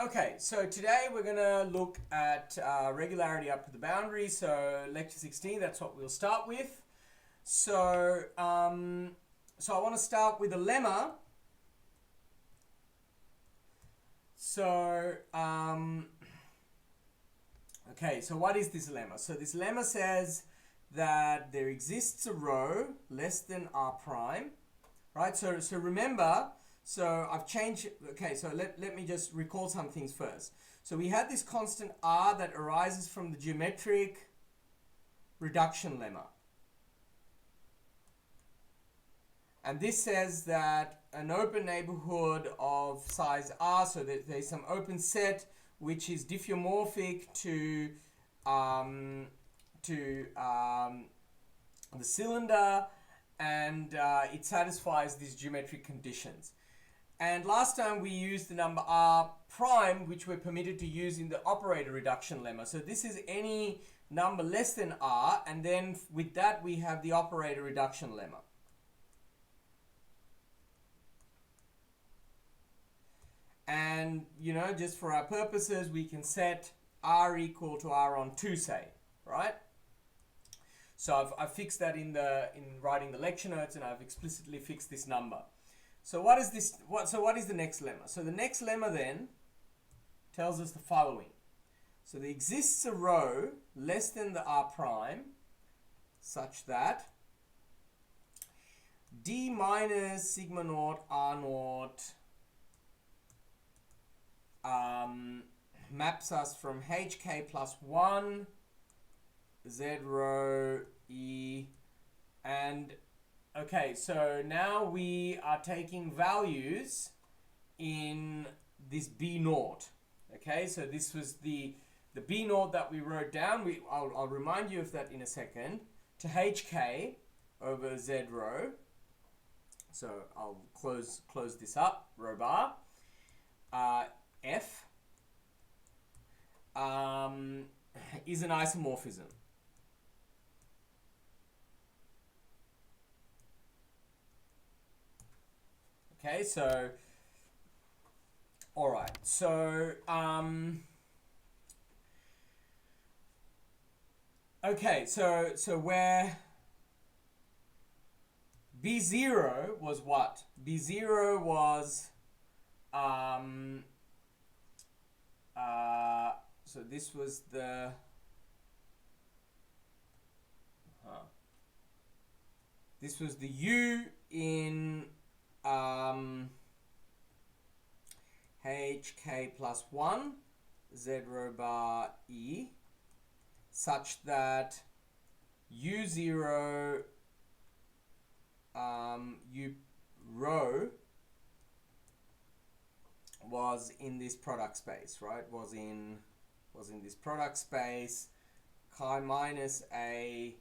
Okay, so today we're going to look at regularity up to the boundary. So lecture 16, that's what we'll start with. So I want to start with a lemma. So, okay, so what is this lemma? So this lemma says that there exists a row less than r prime, right? So remember, so I've changed, okay, so let me just recall some things first. So we had this constant r that arises from the geometric reduction lemma. And this says that an open neighborhood of size r, so that there's some open set which is diffeomorphic to the cylinder, and it satisfies these geometric conditions. And last time we used the number r prime, which we're permitted to use in the operator reduction lemma. So this is any number less than r, and then with that we have the operator reduction lemma. And, you know, just for our purposes, we can set r equal to r on 2, say, right? So I've fixed that in writing the lecture notes, and I've explicitly fixed this number. So what is this? What is the next lemma? So the next lemma then tells us the following. So there exists a row less than the r prime, such that d minus sigma naught r naught maps us from hk plus 1 z rho e, and okay, so now we are taking values in this b naught. Okay, so this was the b naught that we wrote down. I'll remind you of that in a second, to hk over z rho. So I'll close this up, rho bar. F is an isomorphism. Okay, so all right, so okay, so where B0 was what? B0 was so this was the this was the U in HK plus 1 Z rho bar E, such that U0 U rho was in this product space, right? Was in this product space, chi minus a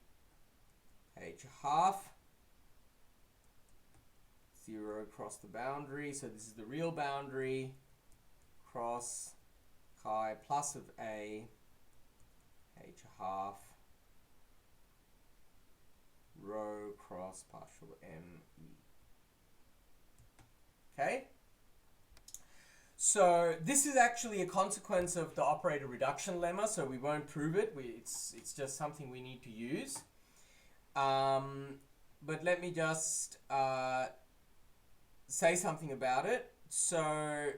h half, 0 across the boundary. So this is the real boundary, cross chi plus of a h half rho cross partial m e. Okay. So this is actually a consequence of the operator reduction lemma, so we won't prove it. It's just something we need to use. But let me just say something about it. So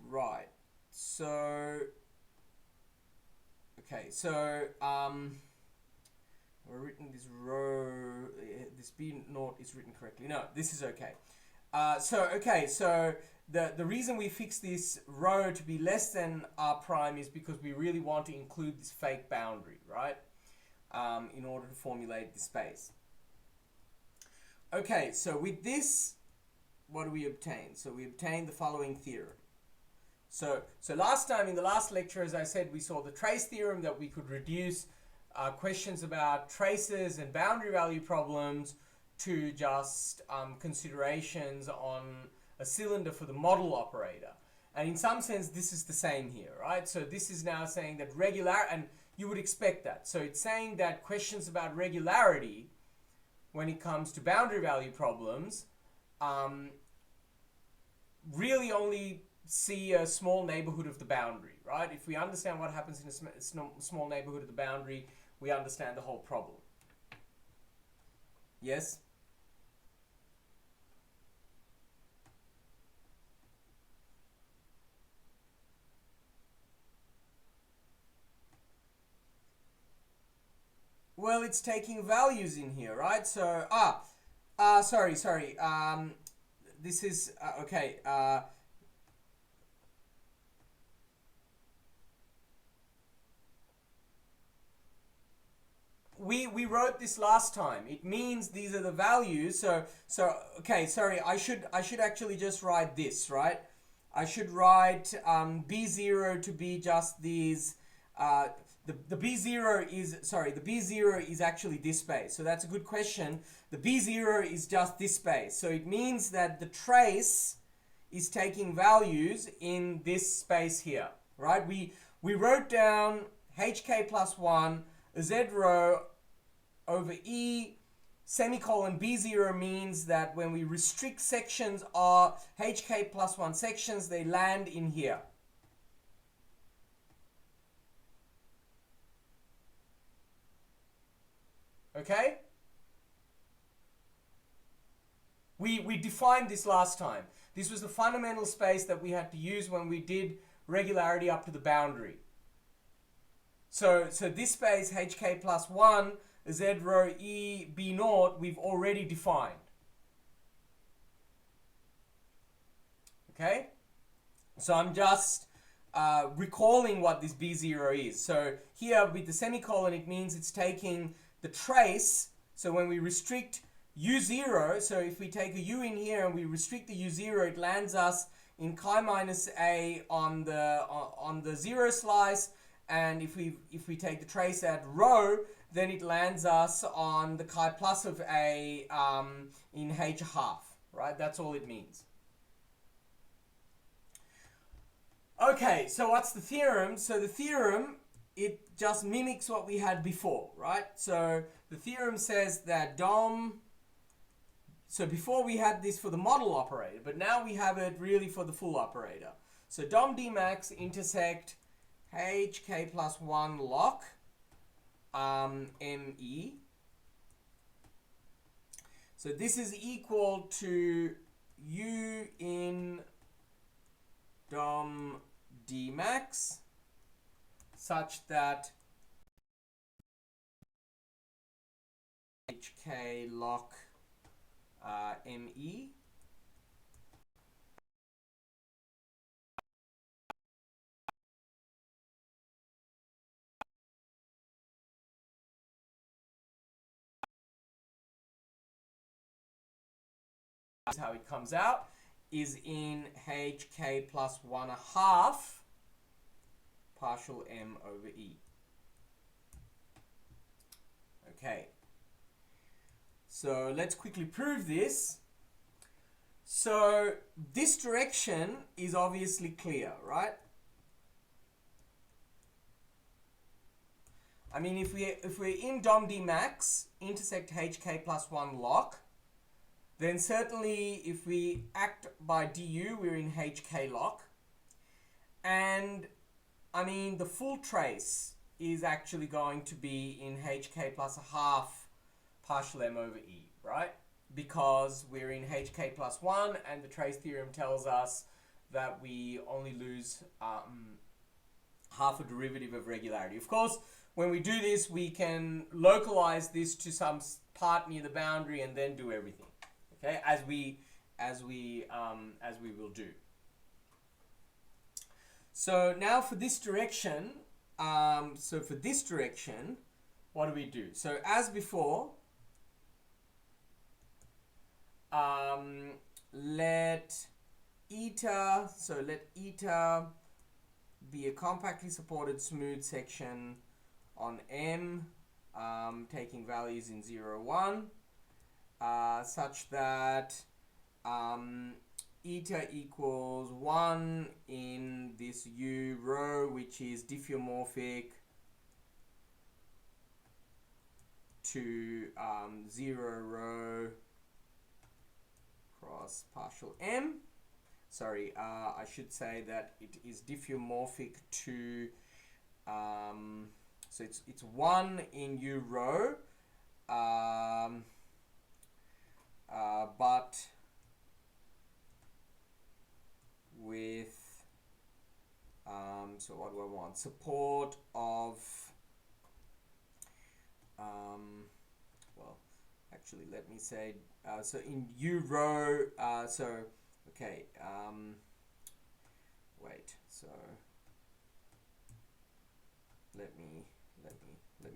right. So okay. So we've written this row. This b naught is written correctly. No, this is okay. So the reason we fix this row to be less than r prime is because we really want to include this fake boundary, right? In order to formulate the space. Okay, so with this, what do we obtain? So we obtain the following theorem. So last time, in the last lecture, as I said, we saw the trace theorem, that we could reduce questions about traces and boundary value problems to just considerations on a cylinder for the model operator. And in some sense, this is the same here, right? So this is now saying that and you would expect that. So it's saying that questions about regularity when it comes to boundary value problems really only see a small neighborhood of the boundary, right? If we understand what happens in a small neighborhood of the boundary, we understand the whole problem. Yes? Well, it's taking values in here, right? So, sorry. This is, okay. We wrote this last time. It means these are the values. So okay, sorry. I should actually just write this, right? I should write B0 to be just these. The B0 is, sorry, the B0 is actually this space. So that's a good question. The B0 is just this space. So it means that the trace is taking values in this space here, right? We wrote down HK plus 1, Z rho over E semicolon B0 means that when we restrict sections are HK plus 1 sections, they land in here. Okay? We defined this last time. This was the fundamental space that we had to use when we did regularity up to the boundary. So this space HK plus 1, Z rho E B naught, we've already defined. Okay? So I'm just recalling what this B0 is. So here with the semicolon, it means it's taking the trace. So when we restrict U0, so if we take a U in here and we restrict the U0, it lands us in chi minus A on the 0 slice. And if we take the trace at rho, then it lands us on the chi plus of A in H half, right? That's all it means. Okay, so what's the theorem? So the theorem, it just mimics what we had before, right? So the theorem says that DOM, so before we had this for the model operator, but now we have it really for the full operator. So DOM D max intersect HK plus 1 lock ME. So this is equal to U in DOM D max such that HK lock ME is how it comes out, is in HK plus 1/2 partial M over E. Okay. So let's quickly prove this. So this direction is obviously clear, right? I mean, if we're in DOM D max intersect HK plus 1 lock, then certainly if we act by DU, we're in HK lock. And I mean, the full trace is actually going to be in HK plus 1/2 partial M over E, right? Because we're in HK plus 1 and the trace theorem tells us that we only lose half a derivative of regularity. Of course, when we do this, we can localize this to some part near the boundary and then do everything. Okay, as we will do. So now for this direction, what do we do? So as before, let eta be a compactly supported smooth section on M, taking values in 0, 1. Such that eta equals 1 in this U rho, which is diffeomorphic to 0 rho cross partial M. sorry, I should say that it is diffeomorphic to, so it's 1 in U rho, but with, so what do I want? Support of, well, actually, let me say, so in U rho, so, okay, wait, so, let me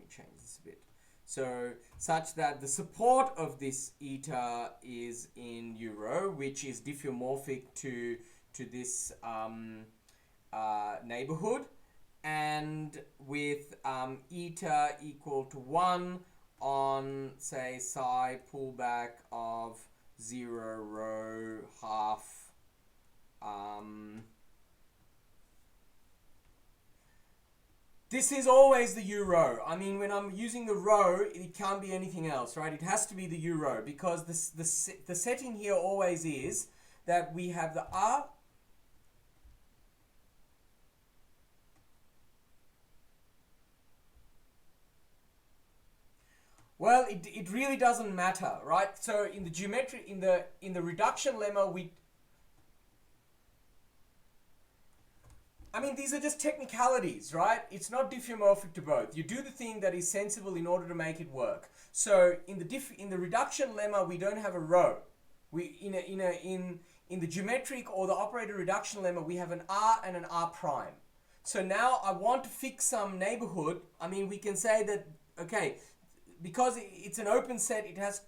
change this a bit. So, such that the support of this eta is in U rho, which is diffeomorphic to this neighborhood, and with eta equal to 1 on, say, psi pullback of 0 rho half this is always the U rho. I mean, when I'm using the rho, it can't be anything else, right? It has to be the U rho, because the setting here always is that we have the R. Well, it really doesn't matter, right? So in the geometry, in the reduction lemma, I mean, these are just technicalities, right? It's not diffeomorphic to both. You do the thing that is sensible in order to make it work. So in the reduction lemma, we don't have a rho. We in the geometric or the operator reduction lemma, we have an R and an R prime. So now I want to fix some neighborhood. I mean, we can say that, okay, because it's an open set, it has,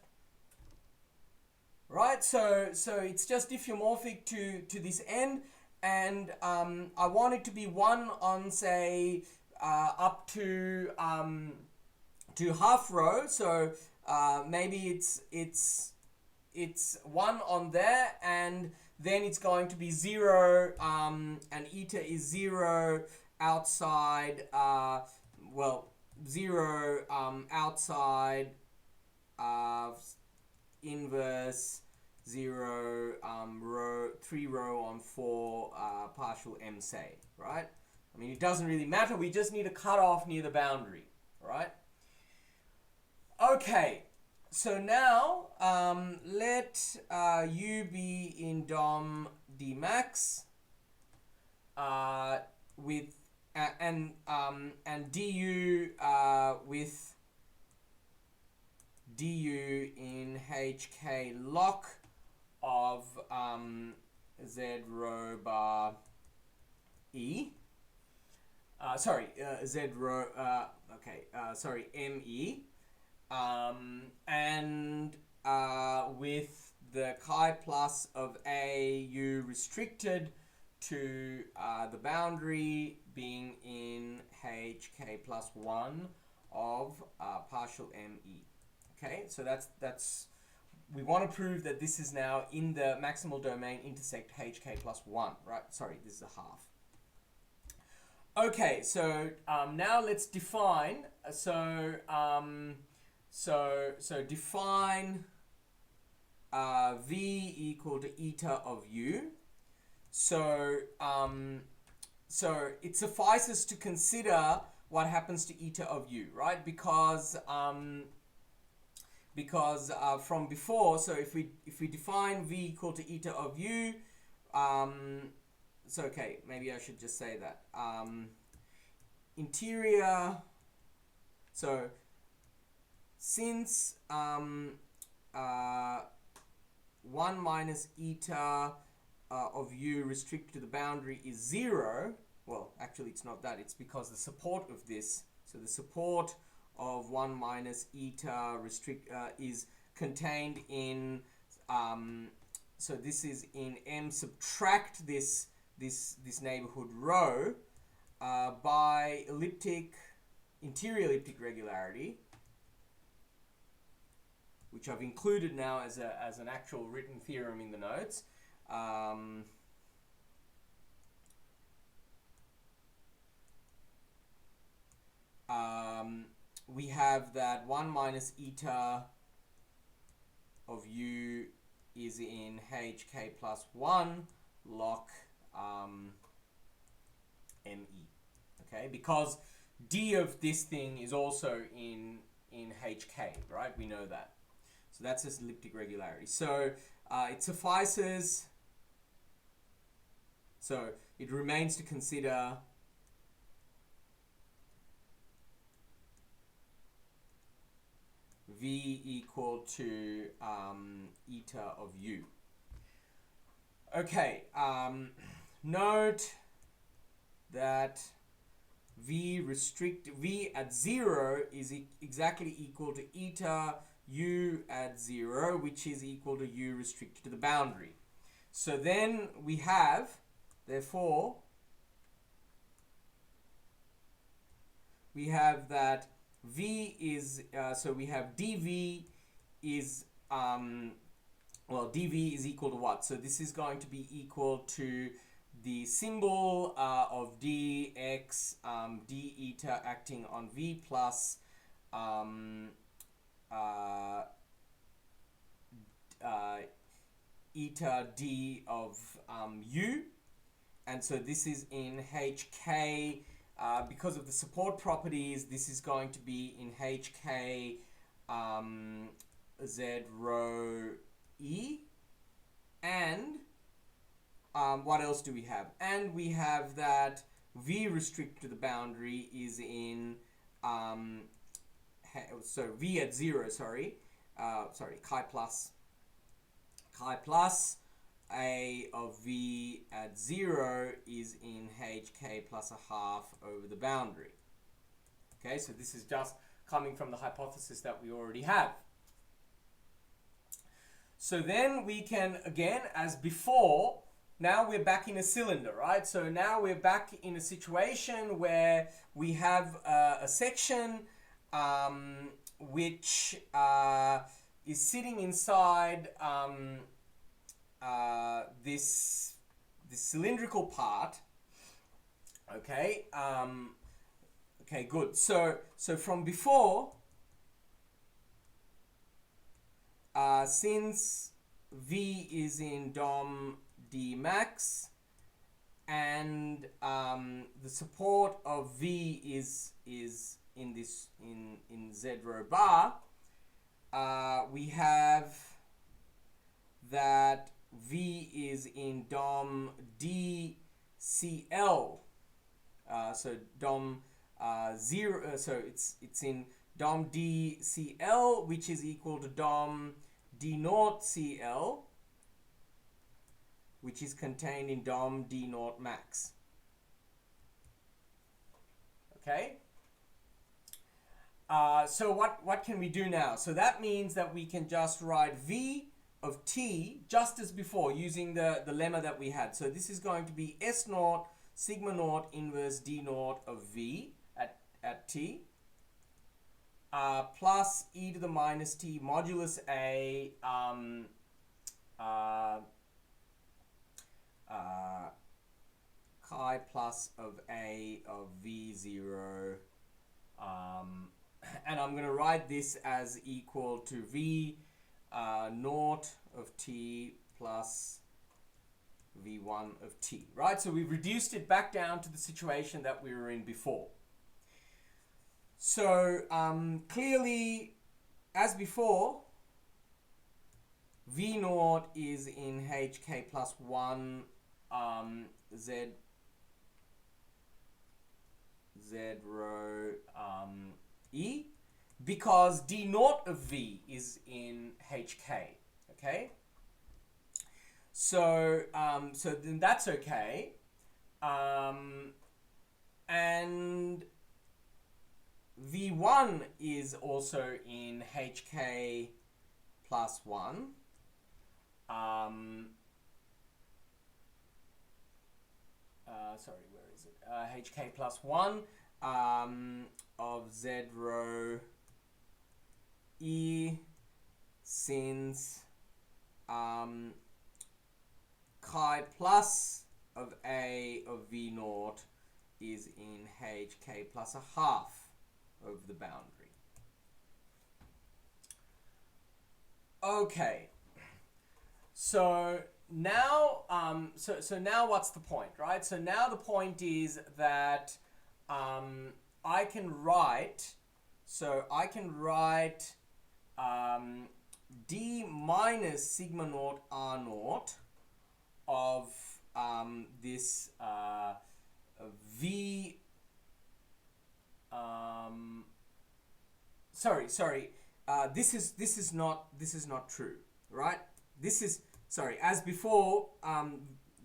right? So it's just diffeomorphic to this end. And I want it to be 1 on, say, up to half rho. So maybe it's 1 on there, and then it's going to be 0, and eta is 0 outside. Well, 0 outside inverse 0 rho 3 rho on 4 partial m, say, right? I mean, it doesn't really matter. We just need a cutoff near the boundary, right? Okay, so now let u be in dom d max with and du with du in hk lock of z rho bar e. Z rho. Me. And with the chi plus of a u restricted to the boundary being in hk plus 1 of partial me. Okay, so that's we want to prove that this is now in the maximal domain intersect hk plus 1, right? Sorry, this is a half. Okay, so now let's define. So define v equal to eta of u. So it suffices to consider what happens to eta of u, right? Because from before, so if we define v equal to eta of u, so okay, maybe I should just say that interior. So since 1 minus eta of u restricted to the boundary is 0, well, actually it's not that, it's because the support of this, so the support of 1 minus eta is contained in, so this is in M subtract this neighborhood rho by interior elliptic regularity, which I've included now as an actual written theorem in the notes. We have that 1 minus eta of u is in hk plus 1 log me. Okay, because d of this thing is also in hk, right? We know that. So that's this elliptic regularity. So it suffices. So it remains to consider v equal to eta of u. Okay, note that v at 0 is exactly equal to eta u at 0, which is equal to u restricted to the boundary. So then we have, therefore, we have that v is, so we have dv is, well, dv is equal to what? So this is going to be equal to the symbol of dx d eta acting on v plus eta d of u, and so this is in hk. Because of the support properties, this is going to be in hk z rho e. And what else do we have? And we have that v restricted to the boundary is in so v at 0, sorry, chi plus a of v at 0 is in hk plus a half over the boundary. Okay, so this is just coming from the hypothesis that we already have. So then we can, again, as before, now we're back in a cylinder, right? So now we're back in a situation where we have a section which is sitting inside this cylindrical part. Okay. Okay, good. So from before, since v is in dom d max and the support of v is in this in z rho bar, we have that v is in dom d cl, so dom 0, so it's in dom d cl, which is equal to dom d naught cl, which is contained in dom d naught max. Okay. So what can we do now? So that means that we can just write v of t just as before using the lemma that we had. So this is going to be s naught sigma naught inverse d naught of v at t plus e to the minus t modulus a chi plus of a of v0, and I'm going to write this as equal to v naught of t plus v1 of t, right? So we've reduced it back down to the situation that we were in before. So clearly, as before, v naught is in hk plus 1 z rho e, because d naught of v is in hk. Okay, so so then that's okay, and v1 is also in hk plus 1. Sorry, where is it? hk plus 1 of z rho e, since chi plus of a of v naught is in hk plus a half over the boundary. Okay, so now, so now what's the point, right? So now the point is that I can write, d minus sigma naught r naught of this v. This is not true, right? This is, sorry, as before.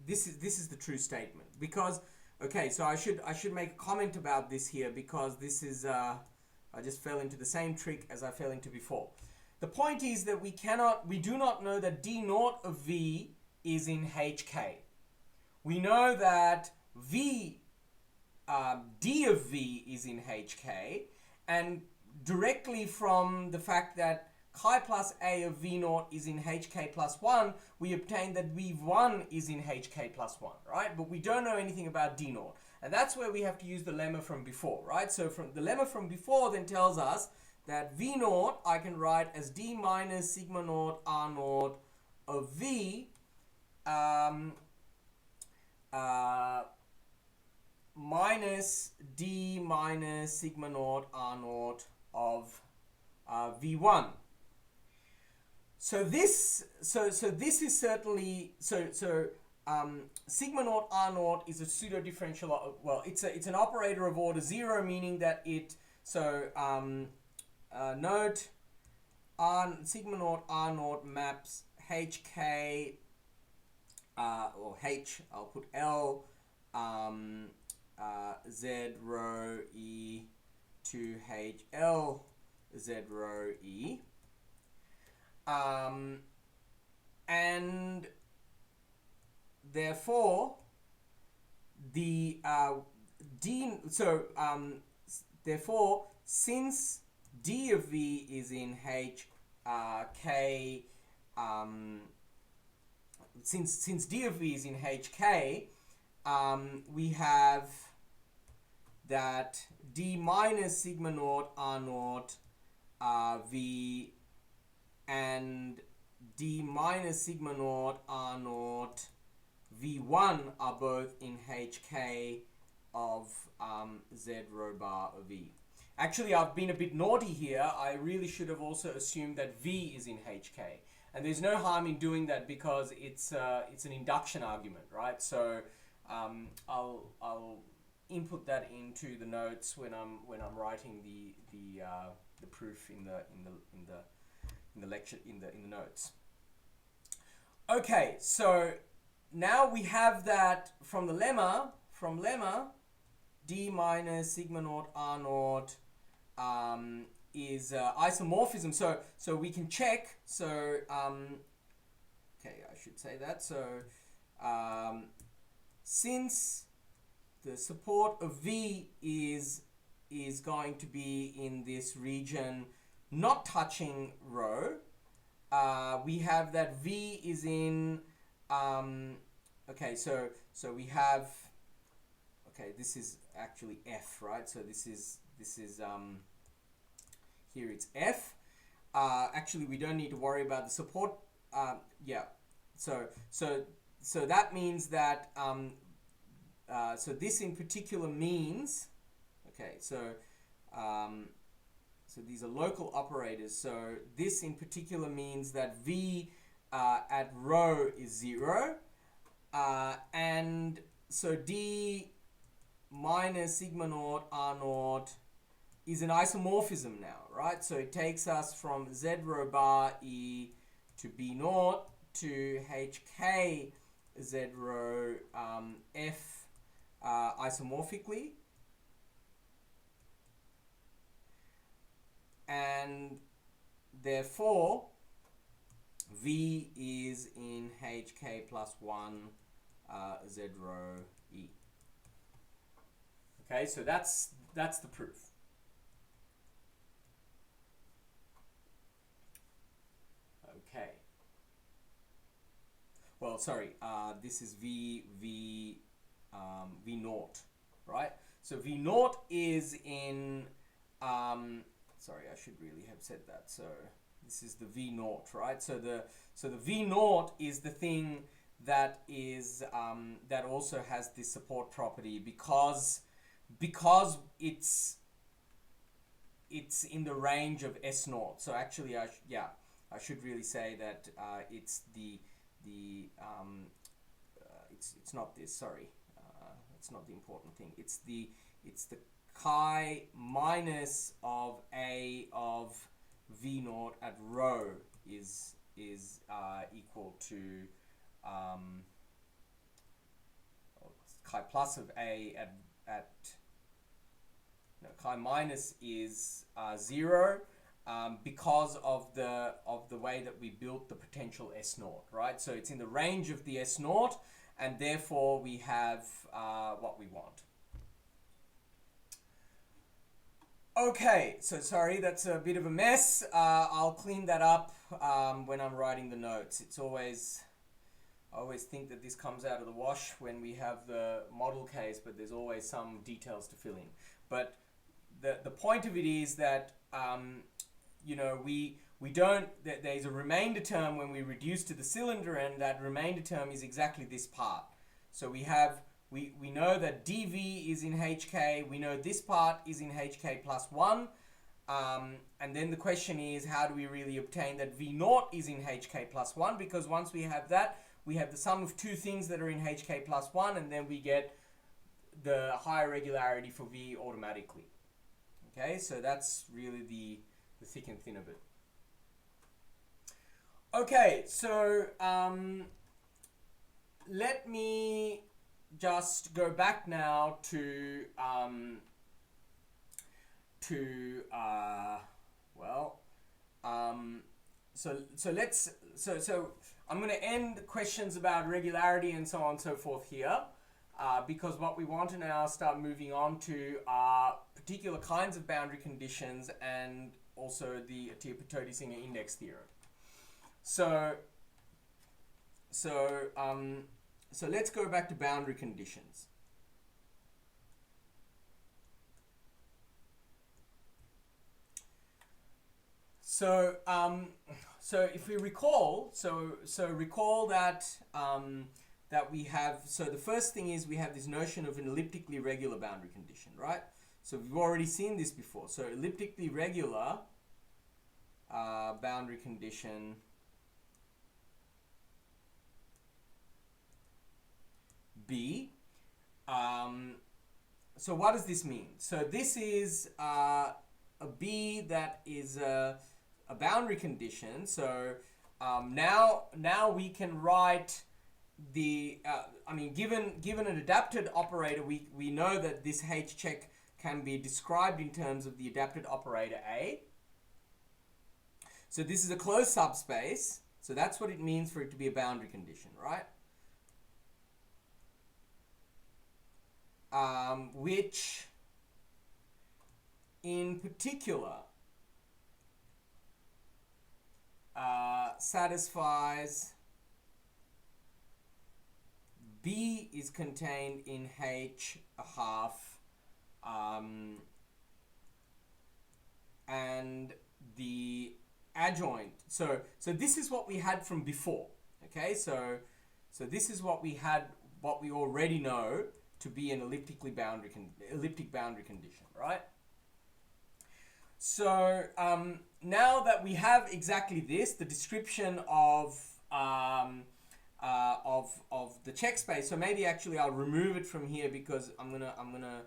This is the true statement, because okay, so I should make a comment about this here, because this is I just fell into the same trick as I fell into before. The point is that we do not know that d naught of v is in hk. We know that v d of v is in hk, and directly from the fact that chi plus a of v naught is in hk plus 1, we obtain that v1 is in hk plus 1, right? But we don't know anything about d naught. And that's where we have to use the lemma from before, right? So from the lemma from before then tells us that v naught I can write as d minus sigma naught r naught of v minus d minus sigma naught r naught of v1. So this is certainly sigma naught r naught is a pseudo differential. Well, it's an operator of order 0, meaning that it note sigma naught r naught maps hk or h. I'll put L z rho e to h L z rho e. And therefore the therefore since d of v is in h k, since d of v is in hk, we have that d minus sigma naught r naught v and d minus sigma naught r naught v1 are both in hk of z rho bar of v. Actually, I've been a bit naughty here. I really should have also assumed that v is in hk, and there's no harm in doing that because it's an induction argument, right? So I'll input that into the notes when I'm writing the proof in the lecture, in the notes. Okay, so now we have that from the lemma, d minus sigma naught r naught is isomorphism. So we can check. So okay, I should say that. So since the support of v is going to be in this region not touching rho, we have that v is in okay, so we have, okay, this is actually f, right? So this is here it's f. Actually, we don't need to worry about the support. Yeah, so that means that so this in particular means, okay, so these are local operators. So this in particular means that v at rho is 0, and so d minus sigma naught r naught is an isomorphism now, right? So it takes us from z rho bar e to b naught to hk z rho f isomorphically, and therefore v is in hk plus 1 z rho e. Okay, so that's the proof. Okay. Well, sorry, this is v naught, right? So v naught is in sorry, I should really have said that. So this is the v naught, right? So the v naught is the thing that is that also has this support property because it's in the range of S naught. So actually, I should really say that it's it's not this. Sorry, it's not the important thing. It's the chi minus of A of V naught at rho is equal to chi plus of A at no, chi minus is 0 because of the way that we built the potential S naught, right? So it's in the range of the S naught, and therefore we have what we want. Okay, so sorry, that's a bit of a mess. I'll clean that up when I'm writing the notes. I always think that this comes out of the wash when we have the model case, but there's always some details to fill in. But the point of it is that you know, we don't, there's a remainder term when we reduce to the cylinder, and that remainder term is exactly this part. So we know that dV is in HK, we know this part is in HK plus 1, and then the question is, how do we really obtain that V naught is in HK plus 1? Because once we have that, we have the sum of two things that are in HK plus 1, and then we get the higher regularity for V automatically. Okay, so that's really the thick and thin of it. Okay, so let me just go back now to so I'm going to end questions about regularity and so on and so forth here, because what we want to now start moving on to are particular kinds of boundary conditions and also the Atiyah-Patodi-Singer index theorem. So let's go back to boundary conditions. So if we recall, recall that that we have. So the first thing is we have this notion of an elliptically regular boundary condition, right? So we've already seen this before. So elliptically regular boundary condition B. So what does this mean? So this is a B that is a boundary condition. So now we can write the given an adapted operator, we know that this H check can be described in terms of the adapted operator A. So this is a closed subspace. So that's what it means for it to be a boundary condition, right? Which in particular satisfies B is contained in H a half, and the adjoint. So this is what we had from before. Okay, so this is what we had, what we already know to be an elliptic boundary condition, right? So now that we have exactly this, the description of the check space. So maybe actually I'll remove it from here because I'm gonna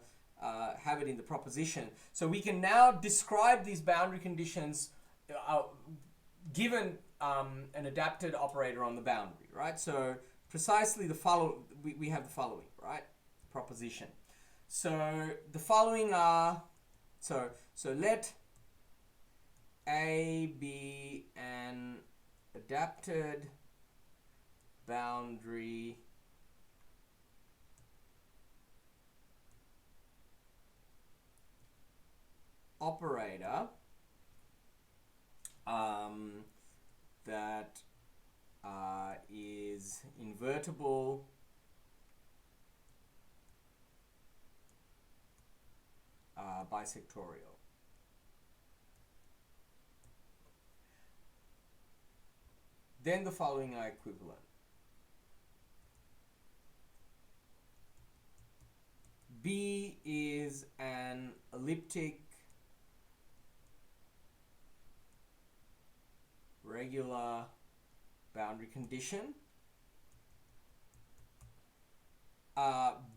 have it in the proposition. So we can now describe these boundary conditions given an adapted operator on the boundary, right? So precisely we have the following, right? Proposition. So the following are, so let A be an adapted boundary operator that is invertible bisectorial. Then the following are equivalent. B is an elliptic regular boundary condition.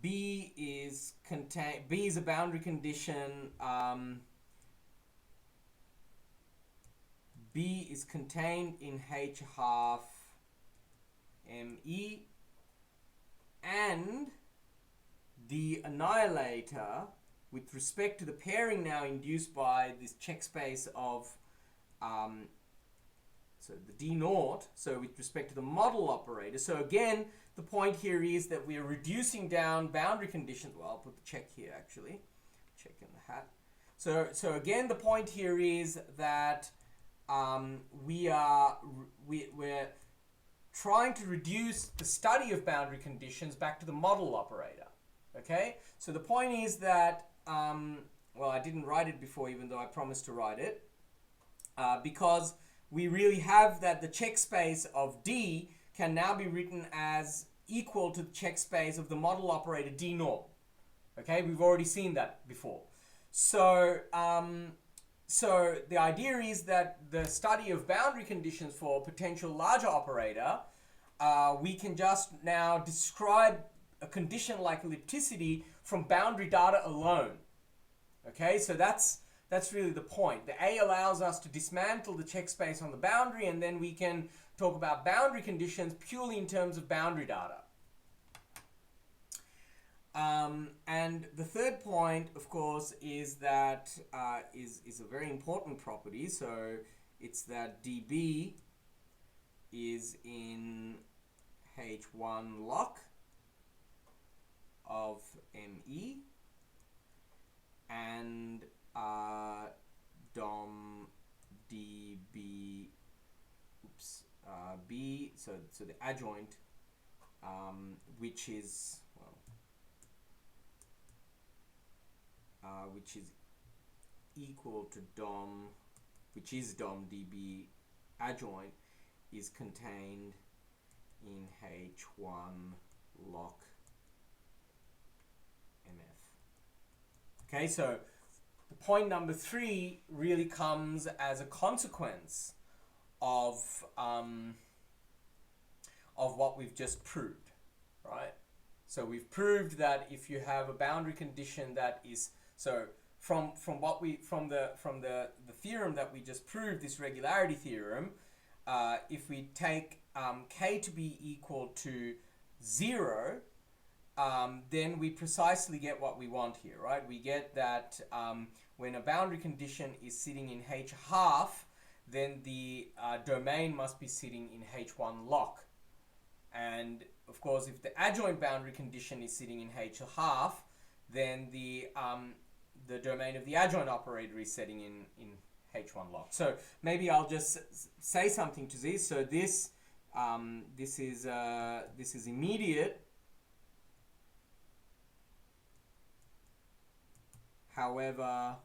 B is a boundary condition. B is contained in H half ME, and the annihilator with respect to the pairing now induced by this check space of so the D naught, so with respect to the model operator. So again, the point here is that we are reducing down boundary conditions. Well, I'll put the check here actually. Check in the hat. So again, the point here is that we're trying to reduce the study of boundary conditions back to the model operator. Okay? So the point is that, well, I didn't write it before, even though I promised to write it, because we really have that the check space of D can now be written as equal to the check space of the model operator D naught. Okay, we've already seen that before. So, so the idea is that the study of boundary conditions for a potential larger operator, we can just now describe a condition like ellipticity from boundary data alone. Okay, so that's really the point. The A allows us to dismantle the check space on the boundary, and then we can talk about boundary conditions purely in terms of boundary data. And the third point, of course, is that is a very important property. So it's that dB is in H1 log of ME, and dom dB, B, so the adjoint, which is, well, which is equal to dom, which is dom dB adjoint, is contained in H1 log MF. Okay, so the point number 3 really comes as a consequence of what we've just proved, right? So we've proved that if you have a boundary condition that is, so from the theorem that we just proved, this regularity theorem, if we take k to be equal to 0, then we precisely get what we want here, right? We get that when a boundary condition is sitting in H half, then the domain must be sitting in H1 log. And of course, if the adjoint boundary condition is sitting in H half, then the domain of the adjoint operator is sitting in H1 log. So maybe I'll just say something to this. So this is immediate. However,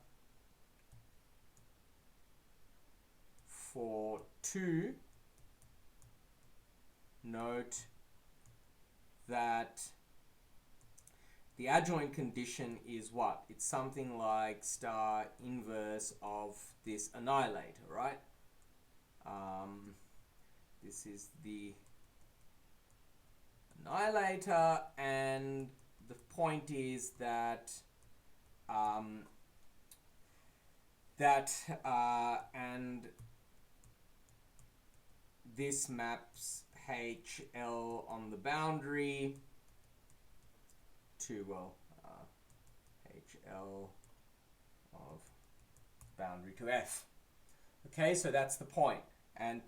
for 2, note that the adjoint condition is what? It's something like star inverse of this annihilator, right? This is the annihilator, and the point is that and this maps HL on the boundary to, well, HL of boundary to F. Okay, so that's the point. And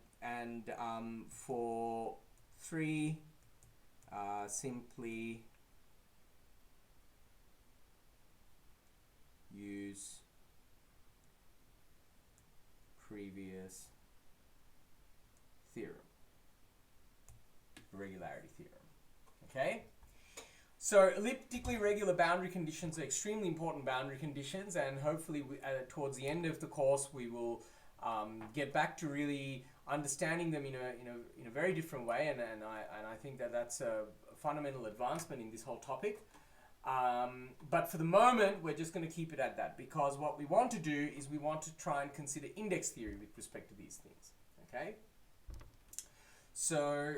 for 3, simply use previous theorem, regularity theorem. Okay, so elliptically regular boundary conditions are extremely important boundary conditions, and hopefully towards the end of the course we will get back to really understanding them in a very different way, and I think that that's a fundamental advancement in this whole topic. But for the moment, we're just going to keep it at that, because what we want to do is we want to try and consider index theory with respect to these things. Okay. So,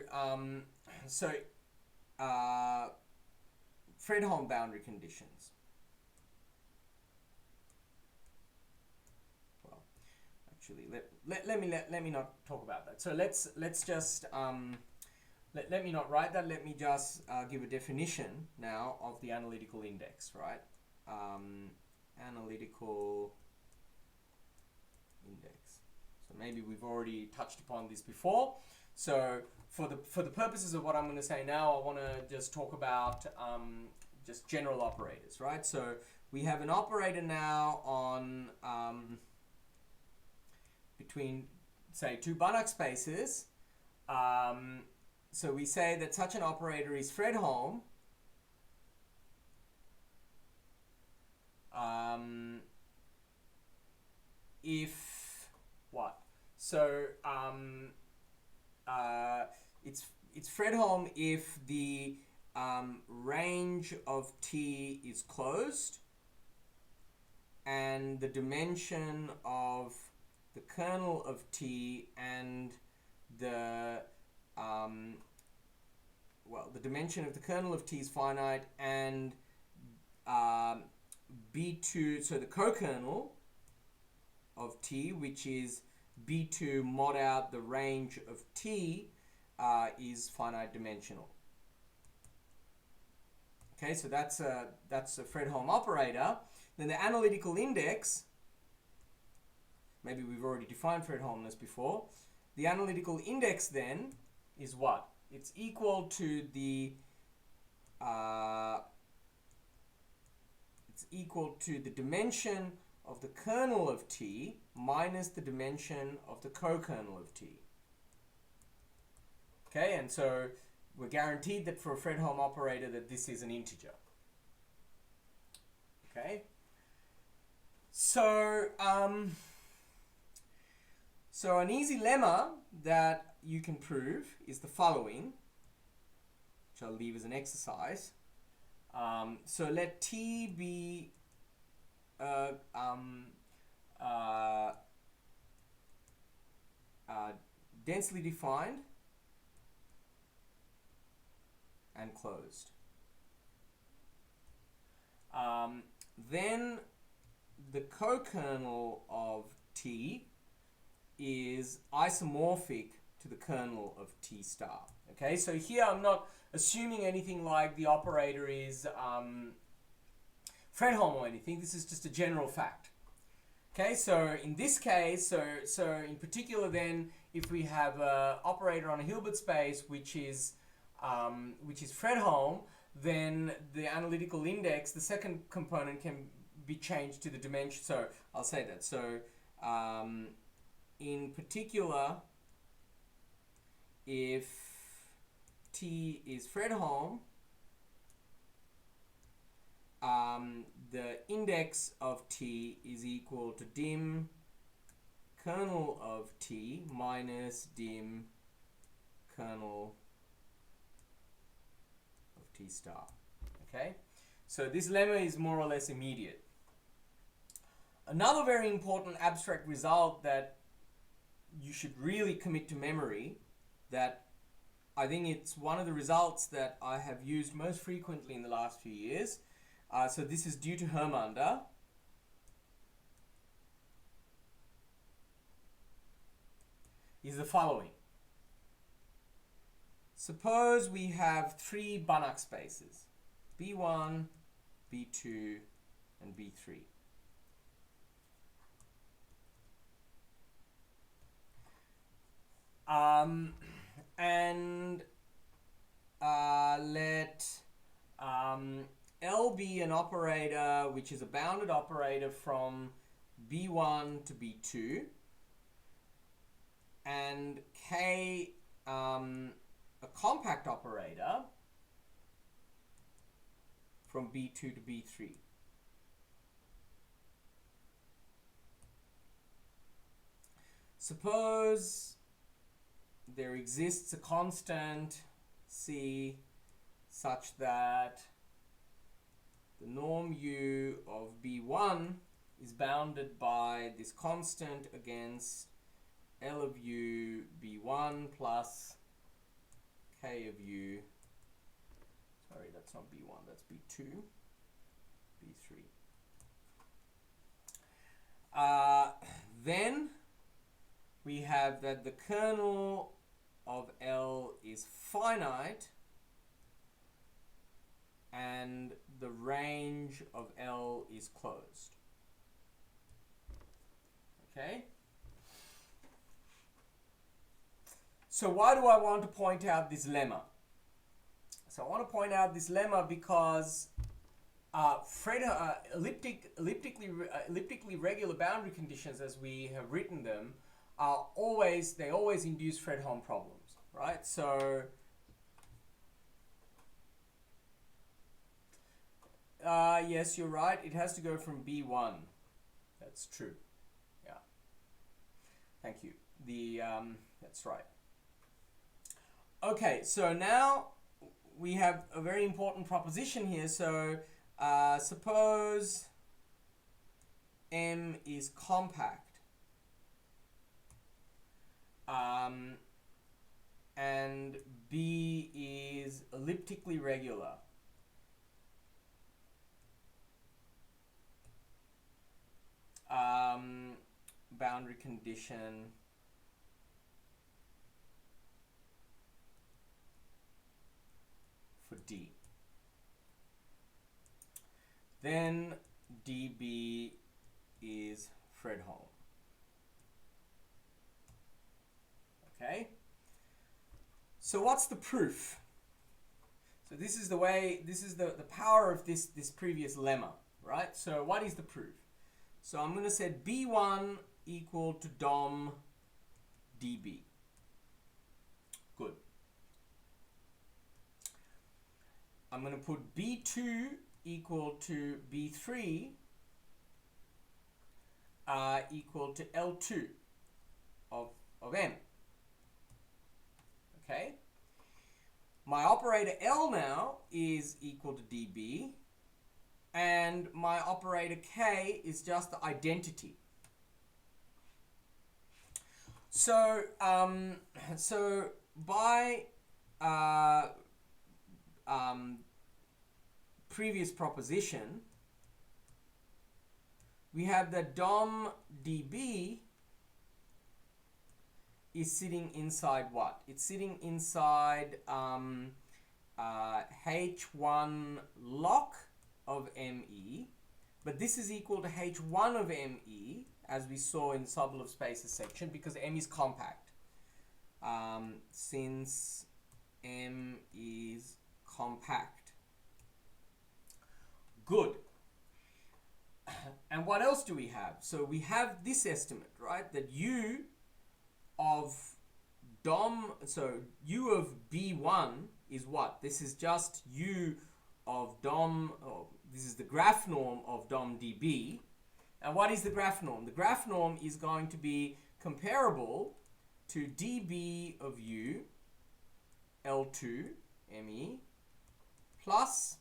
Fredholm boundary conditions. Well, actually, let me not talk about that. So let's just let me not write that. Let me just give a definition now of the analytical index, right? Analytical index. So maybe we've already touched upon this before. So for the purposes of what I'm going to say now, I want to just talk about just general operators, right? So we have an operator now on between, say, two Banach spaces. So we say that such an operator is Fredholm if what? So it's Fredholm if the range of T is closed and the dimension of the kernel of T and the the dimension of the kernel of T is finite, and B2, so the co-kernel of T, which is B2 mod out the range of T, is finite dimensional. Okay, so that's a Fredholm operator. Then the analytical index, maybe we've already defined Fredholmness before. The analytical index then is what? It's equal to the dimension of the kernel of T minus the dimension of the co-kernel of T. Okay, and so we're guaranteed that for a Fredholm operator that this is an integer. Okay, so so an easy lemma that you can prove is the following, which I'll leave as an exercise. So let T be densely defined and closed. Then the co-kernel of T is isomorphic to the kernel of T star. Okay, so here I'm not assuming anything like the operator is Fredholm or anything. This is just a general fact. Okay, so in this case, so in particular then, if we have an operator on a Hilbert space which is Fredholm, then the analytical index, the second component, can be changed to the dimension. So I'll say that. So in particular, if T is Fredholm, the index of T is equal to dim kernel of T minus dim kernel of T star. Okay, so this lemma is more or less immediate. Another very important abstract result that you should really commit to memory, that I think it's one of the results that I have used most frequently in the last few years. So this is due to Hermander. Is the following. Suppose we have three Banach spaces, B1, B2, and B3. And let L be an operator which is a bounded operator from B1 to B2, and K a compact operator from B2 to B3. Suppose there exists a constant C such that the norm U of B1 is bounded by this constant against L of U B1 plus K of U. Sorry, that's not B1, that's B2, B3. Then we have that the kernel of L is finite and the range of L is closed. Okay? So why do I want to point out this lemma? So I want to point out this lemma because elliptically regular boundary conditions, as we have written them, they always induce Fredholm problems, right? So yes, you're right. It has to go from B1. That's true. Yeah. Thank you. That's right. Okay, so now we have a very important proposition here. So suppose M is compact and B is elliptically regular. Boundary condition for D. Then dB is Fredholm. Okay? So what's the proof? So this is the power of this previous lemma, right? So what is the proof? So I'm going to set B1 equal to DOM dB. Good. I'm going to put B2 equal to B3 equal to L2 of M. Okay. My operator L now is equal to dB, and my operator K is just the identity. So by previous proposition, we have that DOM dB is sitting inside what? It's sitting inside H1 log of ME, but this is equal to H1 of ME, as we saw in Sobolev spaces section, because M is compact. Since M is compact. Good. And what else do we have? So we have this estimate, right? That U of DOM, so U of B1 is what? This is just U of DOM, this is the graph norm of DOM dB. And what is the graph norm? The graph norm is going to be comparable to dB of U, L2, ME, plus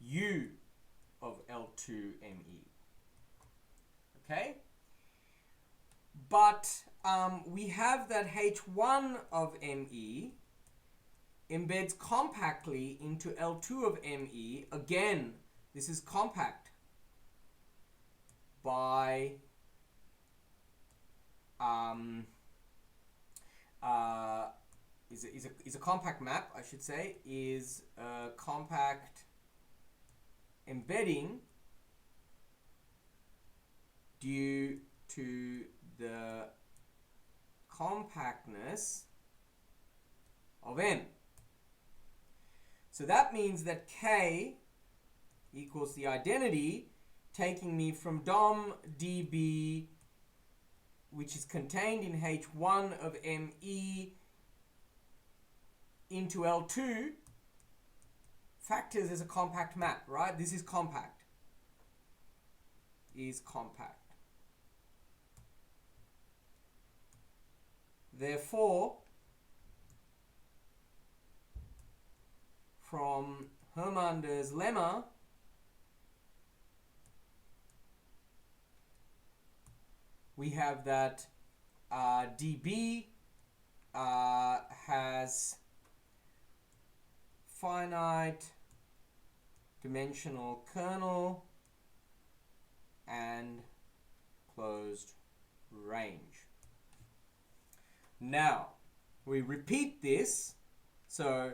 U of L2, ME. Okay? But we have that H1 of ME embeds compactly into L2 of ME. Again, this is compact by is a compact map, I should say, is a compact embedding due to the compactness of M. So that means that K equals the identity, taking me from DOM dB, which is contained in H1 of ME, into L2, factors as a compact map, right? This is compact. Is compact. Therefore, from Hermander's lemma we have that dB has finite dimensional kernel and closed range. Now we repeat this. So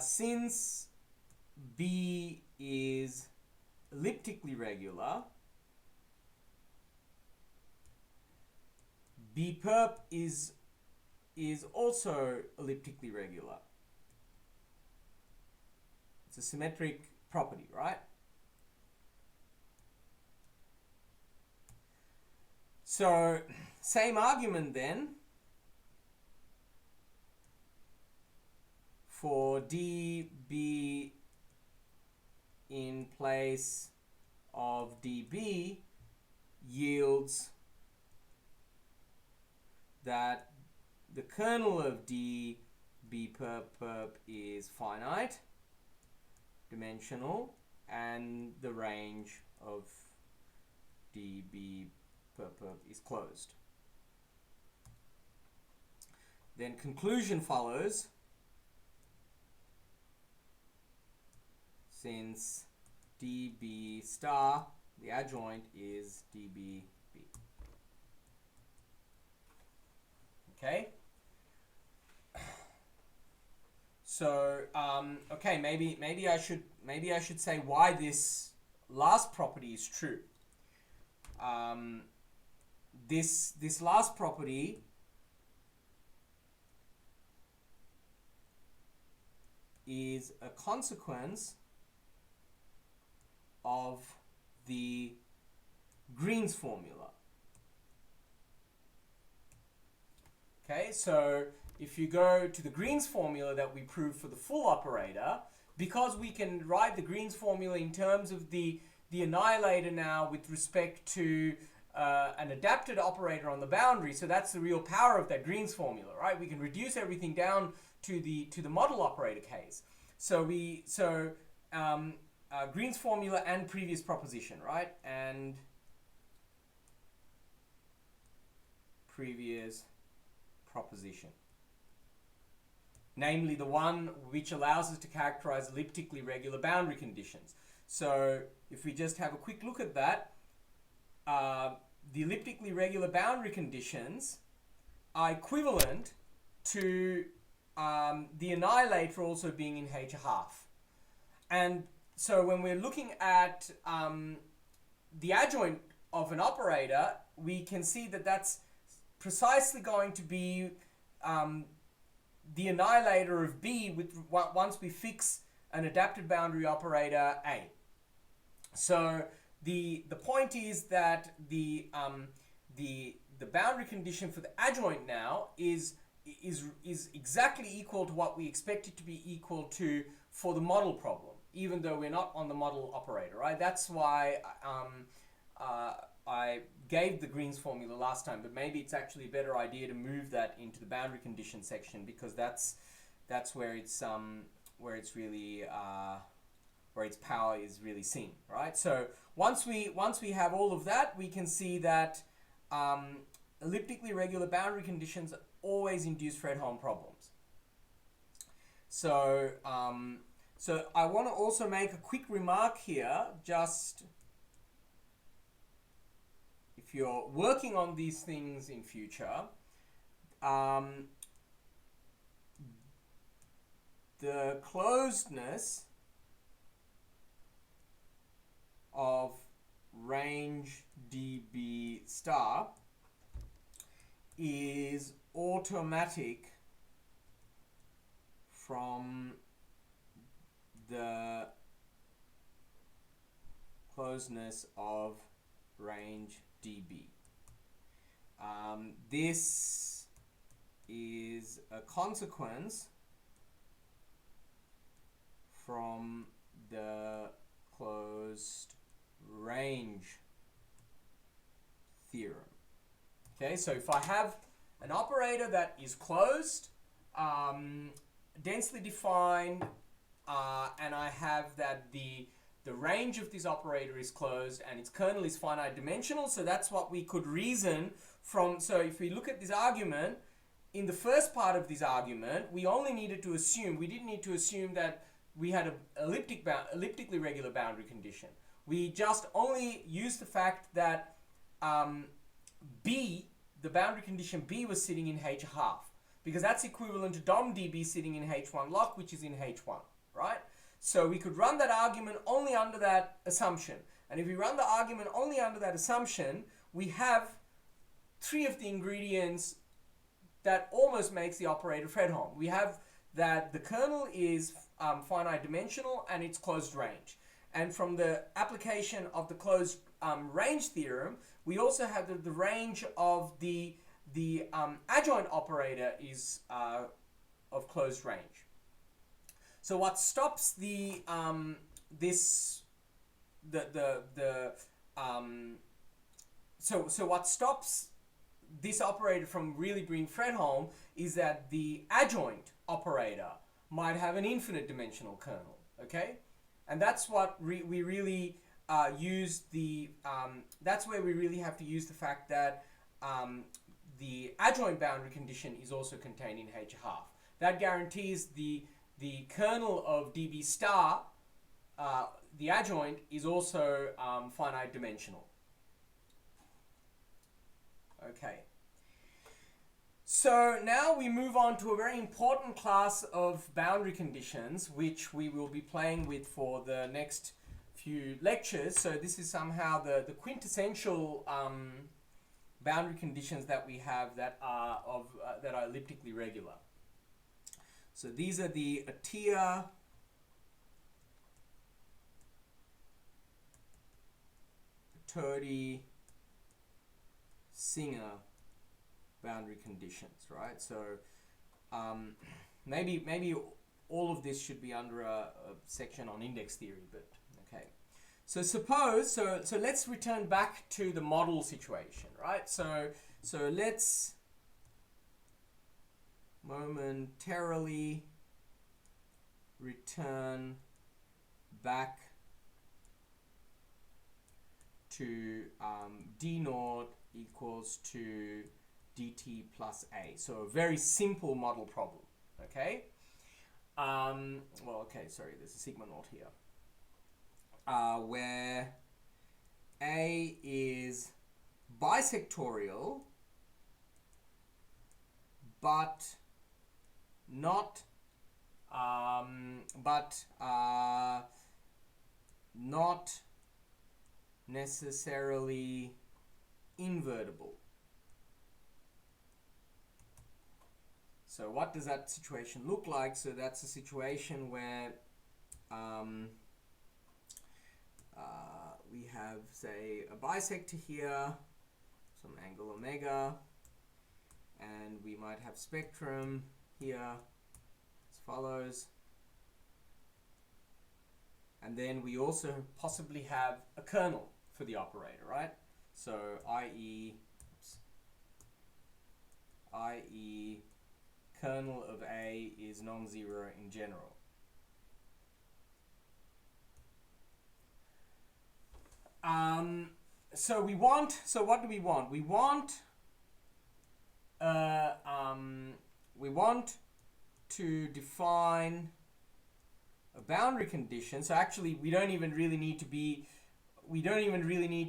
since B is elliptically regular, B perp is also elliptically regular. It's a symmetric property, right? So same argument then for dB in place of dB yields that the kernel of dB perp is finite dimensional and the range of dB perp is closed. Then conclusion follows. Since dB star, the adjoint is dBb. Okay. So okay, maybe I should say why this last property is true. This last property is a consequence of the Green's formula. Okay, so if you go to the Green's formula that we proved for the full operator, because we can write the Green's formula in terms of the annihilator now with respect to an adapted operator on the boundary, so that's the real power of that Green's formula, right? We can reduce everything down to the model operator case. So Green's formula and previous proposition, right? And previous proposition. Namely the one which allows us to characterize elliptically regular boundary conditions. So if we just have a quick look at that, the elliptically regular boundary conditions are equivalent to the annihilator also being in H1/2. And so when we're looking at the adjoint of an operator, we can see that that's precisely going to be the annihilator of B once we fix an adapted boundary operator A. So the point is that the boundary condition for the adjoint now is exactly equal to what we expect it to be equal to for the model problem, even though we're not on the model operator, right? That's why I gave the Green's formula last time, but maybe it's actually a better idea to move that into the boundary condition section, because that's where it's really where its power is really seen, right? So once we have all of that, we can see that elliptically regular boundary conditions always induce Fredholm problems. So so I want to also make a quick remark here, just if you're working on these things in future, the closedness of range dB star is automatic from the closeness of range dB. This is a consequence from the closed range theorem. Okay, so if I have an operator that is closed, densely defined and I have that the range of this operator is closed and its kernel is finite dimensional. So that's what we could reason from. So if we look at this argument, in the first part of this argument, we only needed to assume, we didn't need to assume that we had an elliptically regular boundary condition. We just only used the fact that B, the boundary condition B, was sitting in H half, because that's equivalent to DOM DB sitting in H1 lock, which is in H1, right? So we could run that argument only under that assumption. And if we run the argument only under that assumption, we have three of the ingredients that almost makes the operator Fredholm. We have that the kernel is finite dimensional and it's closed range. And from the application of the closed range theorem, we also have that the range of the adjoint operator is of closed range. So what stops so what stops this operator from really being Fredholm is that the adjoint operator might have an infinite dimensional kernel, okay? And that's what we really use the, that's where we really have to use the fact that the adjoint boundary condition is also contained in H half. That guarantees the kernel of dB star, the adjoint, is also finite dimensional. Okay. So now we move on to a very important class of boundary conditions, which we will be playing with for the next few lectures. So this is somehow the quintessential boundary conditions that we have that are elliptically regular. So these are the Atiyah, Todi, Singer boundary conditions, right? So maybe all of this should be under a section on index theory, but okay. So suppose, so let's return back to the model situation, right? So let's momentarily return back to d naught equals to dt plus a. So a very simple model problem, okay? Well, okay, sorry, there's a sigma naught here. Where a is bisectorial, but not necessarily invertible. So what does that situation look like? So that's a situation where we have, say, a bisector here, some angle omega, and we might have spectrum here as follows. And then we also possibly have a kernel for the operator, right? So i.e. kernel of A is non-zero in general. So what do we want? We want to define a boundary condition. So actually we don't even really need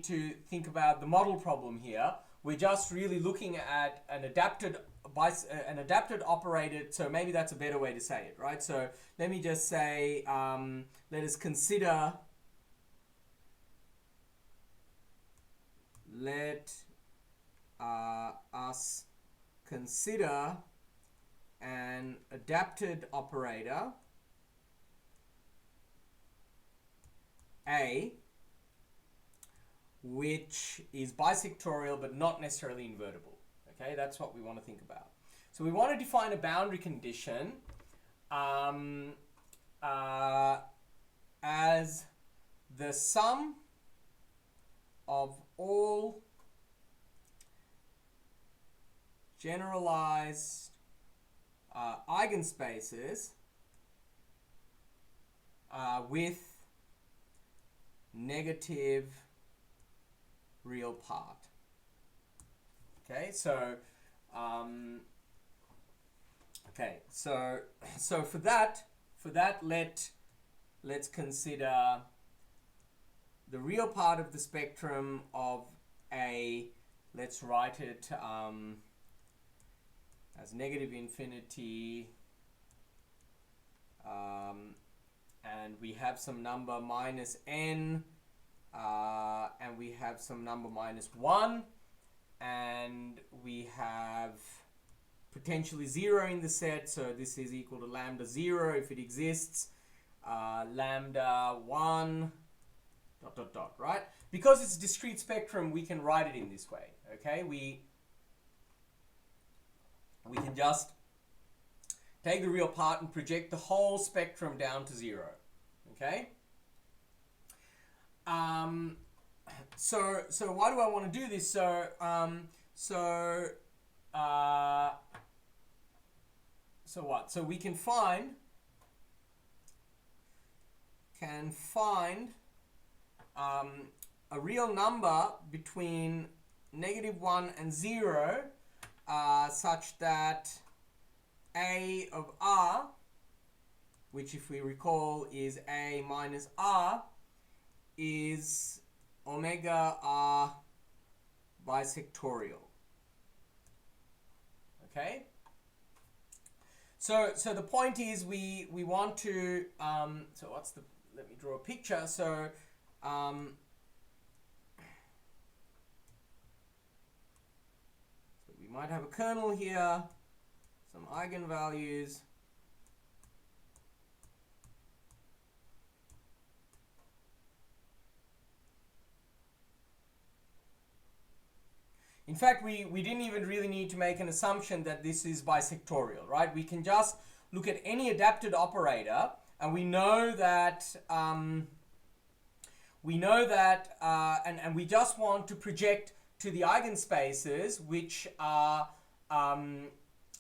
to think about the model problem here. We're just really looking at an adapted operator. So maybe that's a better way to say it, right? So let me just say, let us consider, us consider an adapted operator A, which is bisectorial but not necessarily invertible. Okay, that's what we want to think about. So we want to define a boundary condition as the sum of all generalized eigenspaces with negative real part. Okay, so so for that let's consider the real part of the spectrum of a, let's write it as negative infinity, and we have some number minus n, and we have some number minus 1, and we have potentially 0 in the set, so this is equal to lambda 0 if it exists, lambda 1 dot dot dot, right? Because it's a discrete spectrum, we can write it in this way, okay? We can just take the real part and project the whole spectrum down to 0, okay? So why do I want to do this? So what? So we can find a real number between -1 and 0, such that a of r, which if we recall is a minus r, is omega r bisectorial. Okay? So the point is we want to, so what's the, let me draw a picture. So we might have a kernel here, some eigenvalues. In fact, we didn't even really need to make an assumption that this is bisectorial, right? We can just look at any adapted operator, and we know that, and we just want to project to the eigenspaces which are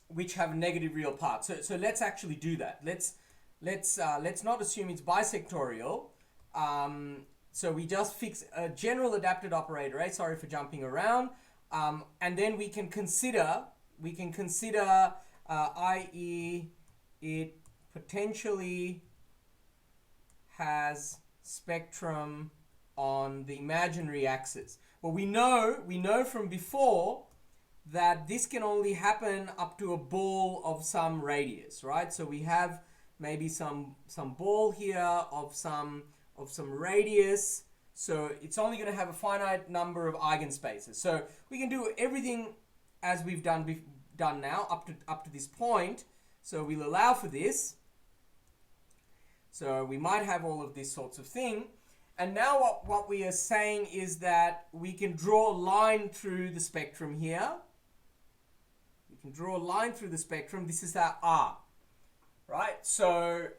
which have a negative real part. So let's actually do that. Let's not assume it's bisectorial. So we just fix a general adapted operator, right? Sorry for jumping around. And then we can consider, i.e. it potentially has spectrum on the imaginary axis. Well, we know from before that this can only happen up to a ball of some radius, right? So we have maybe some ball here of some radius. So it's only going to have a finite number of eigenspaces. So we can do everything as we've done now up to this point. So we'll allow for this. So we might have all of this sorts of thing. And now what we are saying is that we can draw a line through the spectrum here. We can draw a line through the spectrum. This is our R, right? So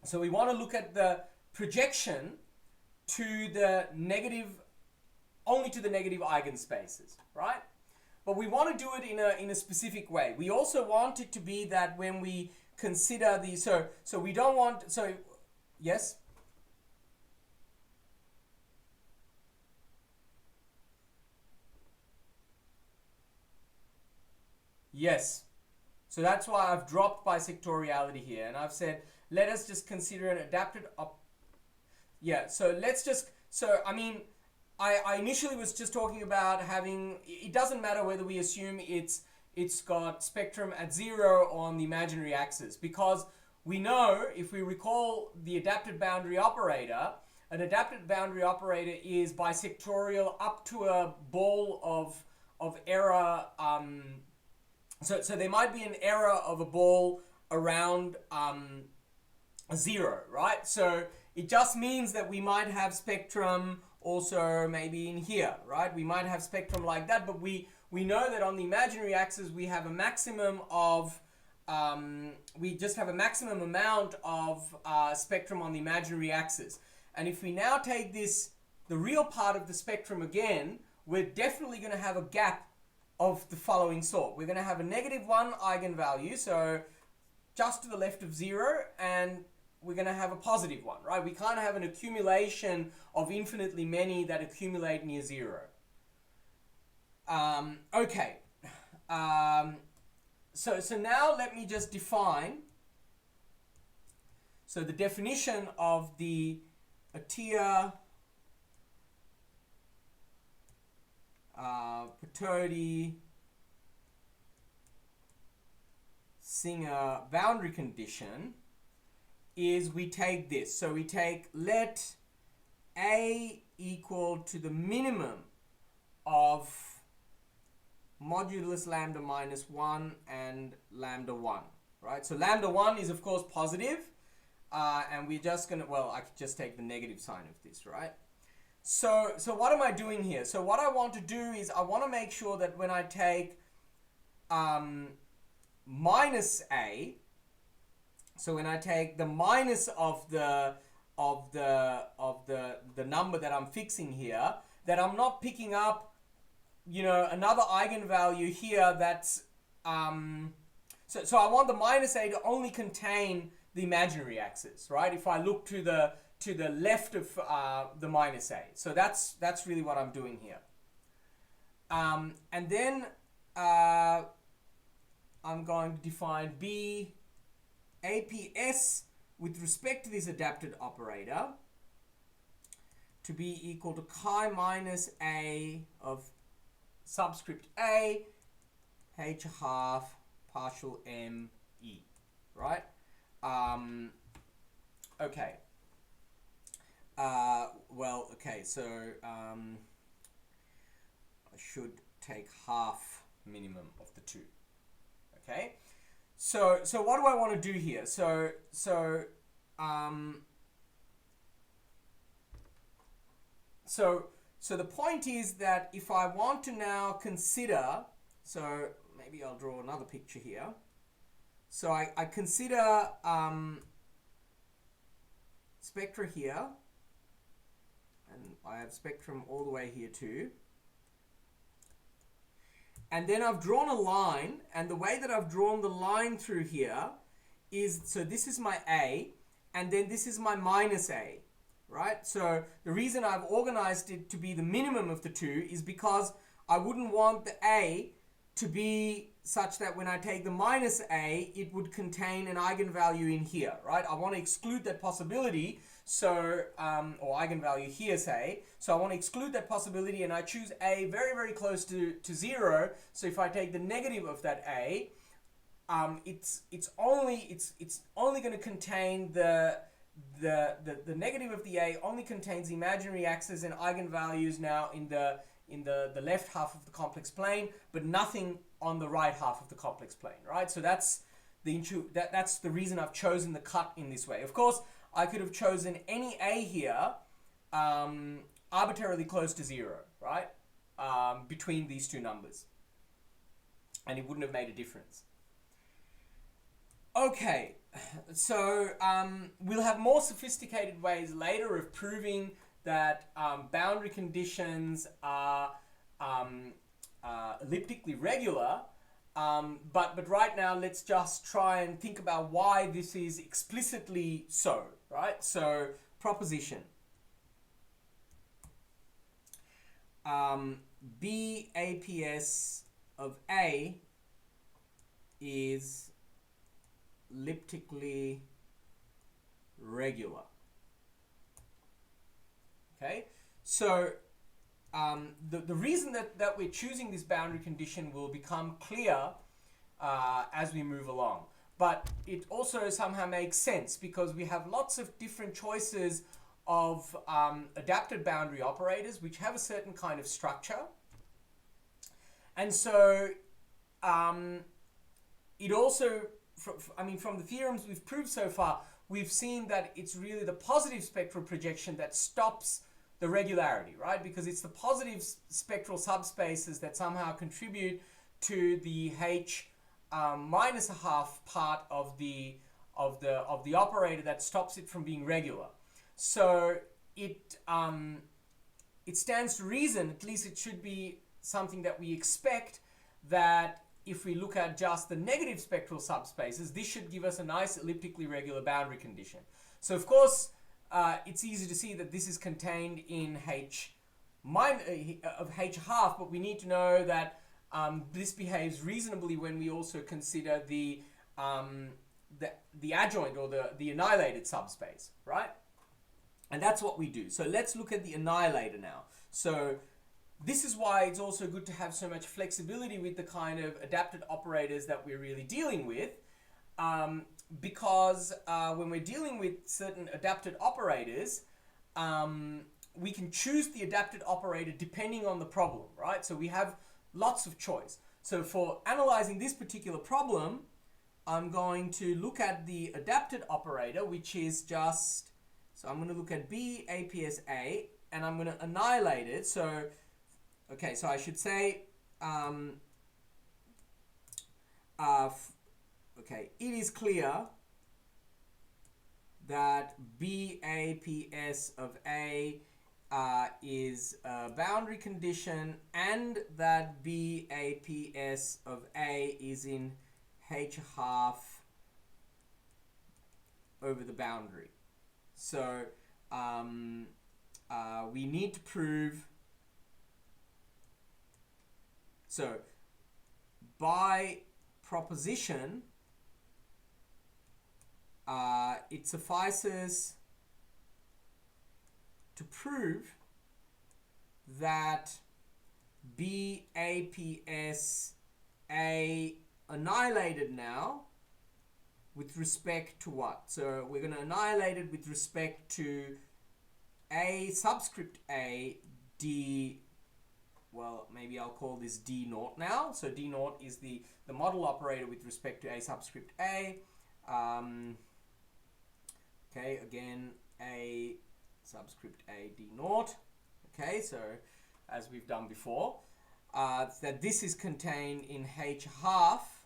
so we want to look at the projection to the negative, only to the negative eigenspaces, right? But we want to do it in a specific way. We also want it to be that when we consider the, so we don't want, so yes? Yes. So that's why I've dropped bisectoriality here, and I've said, let us just consider an adapted yeah, so let's just, so I mean, I initially was just talking about having, it doesn't matter whether we assume it's got spectrum at 0 on the imaginary axis, because we know, if we recall the adapted boundary operator, an adapted boundary operator is bisectorial up to a ball of error, so there might be an error of a ball around 0, right? So it just means that we might have spectrum also maybe in here, right? We might have spectrum like that, but we know that on the imaginary axis we have a maximum of, we just have a maximum amount of spectrum on the imaginary axis. And if we now take this, the real part of the spectrum again, we're definitely going to have a gap of the following sort. We're going to have a -1 eigenvalue, so just to the left of 0, and we're going to have a positive one, right? We can't have an accumulation of infinitely many that accumulate near zero. Okay. So now let me just define. So the definition of the Atiyah, Patodi, Singer boundary condition is we take this. So we take let A equal to the minimum of modulus lambda minus 1 and lambda 1, right? So lambda 1 is of course positive, and we're just gonna, well, I could just take the negative sign of this, right? So what am I doing here? So what I want to do is I want to make sure that when I take minus A, so when I take the minus of the number that I'm fixing here, that I'm not picking up, you know, another eigenvalue here that's so I want the minus A to only contain the imaginary axis, right? If I look to the left of the minus A. So that's really what I'm doing here. And then I'm going to define B APS with respect to this adapted operator to be equal to chi minus A of subscript A H half partial M E, right? Okay. Well, okay, so I should take half minimum of the two. Okay, so what do I want to do here? So the point is that if I want to now consider, so maybe I'll draw another picture here. So I consider spectra here, and I have spectrum all the way here too. And then I've drawn a line, and the way that I've drawn the line through here is, so this is my A, and then this is my minus A, right? So the reason I've organized it to be the minimum of the two is because I wouldn't want the A to be such that when I take the minus A, it would contain an eigenvalue in here, right? I want to exclude that possibility, so, or eigenvalue here, say. So I want to exclude that possibility, and I choose A very, very close to 0. So if I take the negative of that A, it's only going to contain the negative of the A only contains the imaginary axis and eigenvalues now in the left half of the complex plane, but nothing on the right half of the complex plane, right? So that's the reason I've chosen the cut in this way. Of course, I could have chosen any A here, arbitrarily close to 0, right? Between these two numbers, and it wouldn't have made a difference. Okay, so we'll have more sophisticated ways later of proving that boundary conditions are elliptically regular, but right now let's just try and think about why this is explicitly so, right? So proposition B APS of A is elliptically regular. Okay, so the reason that we're choosing this boundary condition will become clear as we move along. But it also somehow makes sense because we have lots of different choices of adapted boundary operators which have a certain kind of structure. And so it also, from the theorems we've proved so far, we've seen that it's really the positive spectral projection that stops the regularity, right? Because it's the positive spectral subspaces that somehow contribute to the H minus a half part of the operator that stops it from being regular. So it stands to reason, at least it should be something that we expect, that if we look at just the negative spectral subspaces, this should give us a nice elliptically regular boundary condition. So of course, it's easy to see that this is contained in H of H half, but we need to know that this behaves reasonably when we also consider the adjoint or the annihilated subspace, right? And that's what we do. So let's look at the annihilator now. So this is why it's also good to have so much flexibility with the kind of adapted operators that we're really dealing with, because when we're dealing with certain adapted operators, we can choose the adapted operator depending on the problem, right? So we have lots of choice. So for analyzing this particular problem, I'm going to look at the adapted operator, which is just, so I'm going to look at B, A, P, S, A, and I'm going to annihilate it. So, okay, so I should say, okay, it is clear that BAPS of A is a boundary condition, and that BAPS of A is in H half over the boundary. So we need to prove, so by proposition, it suffices to prove that BAPS A annihilated now with respect to what? So we're going to annihilate it with respect to A subscript A D, well, maybe I'll call this D naught now. So D naught is the model operator with respect to A subscript A. Okay, again, A subscript A D naught. Okay, so as we've done before, that this is contained in H half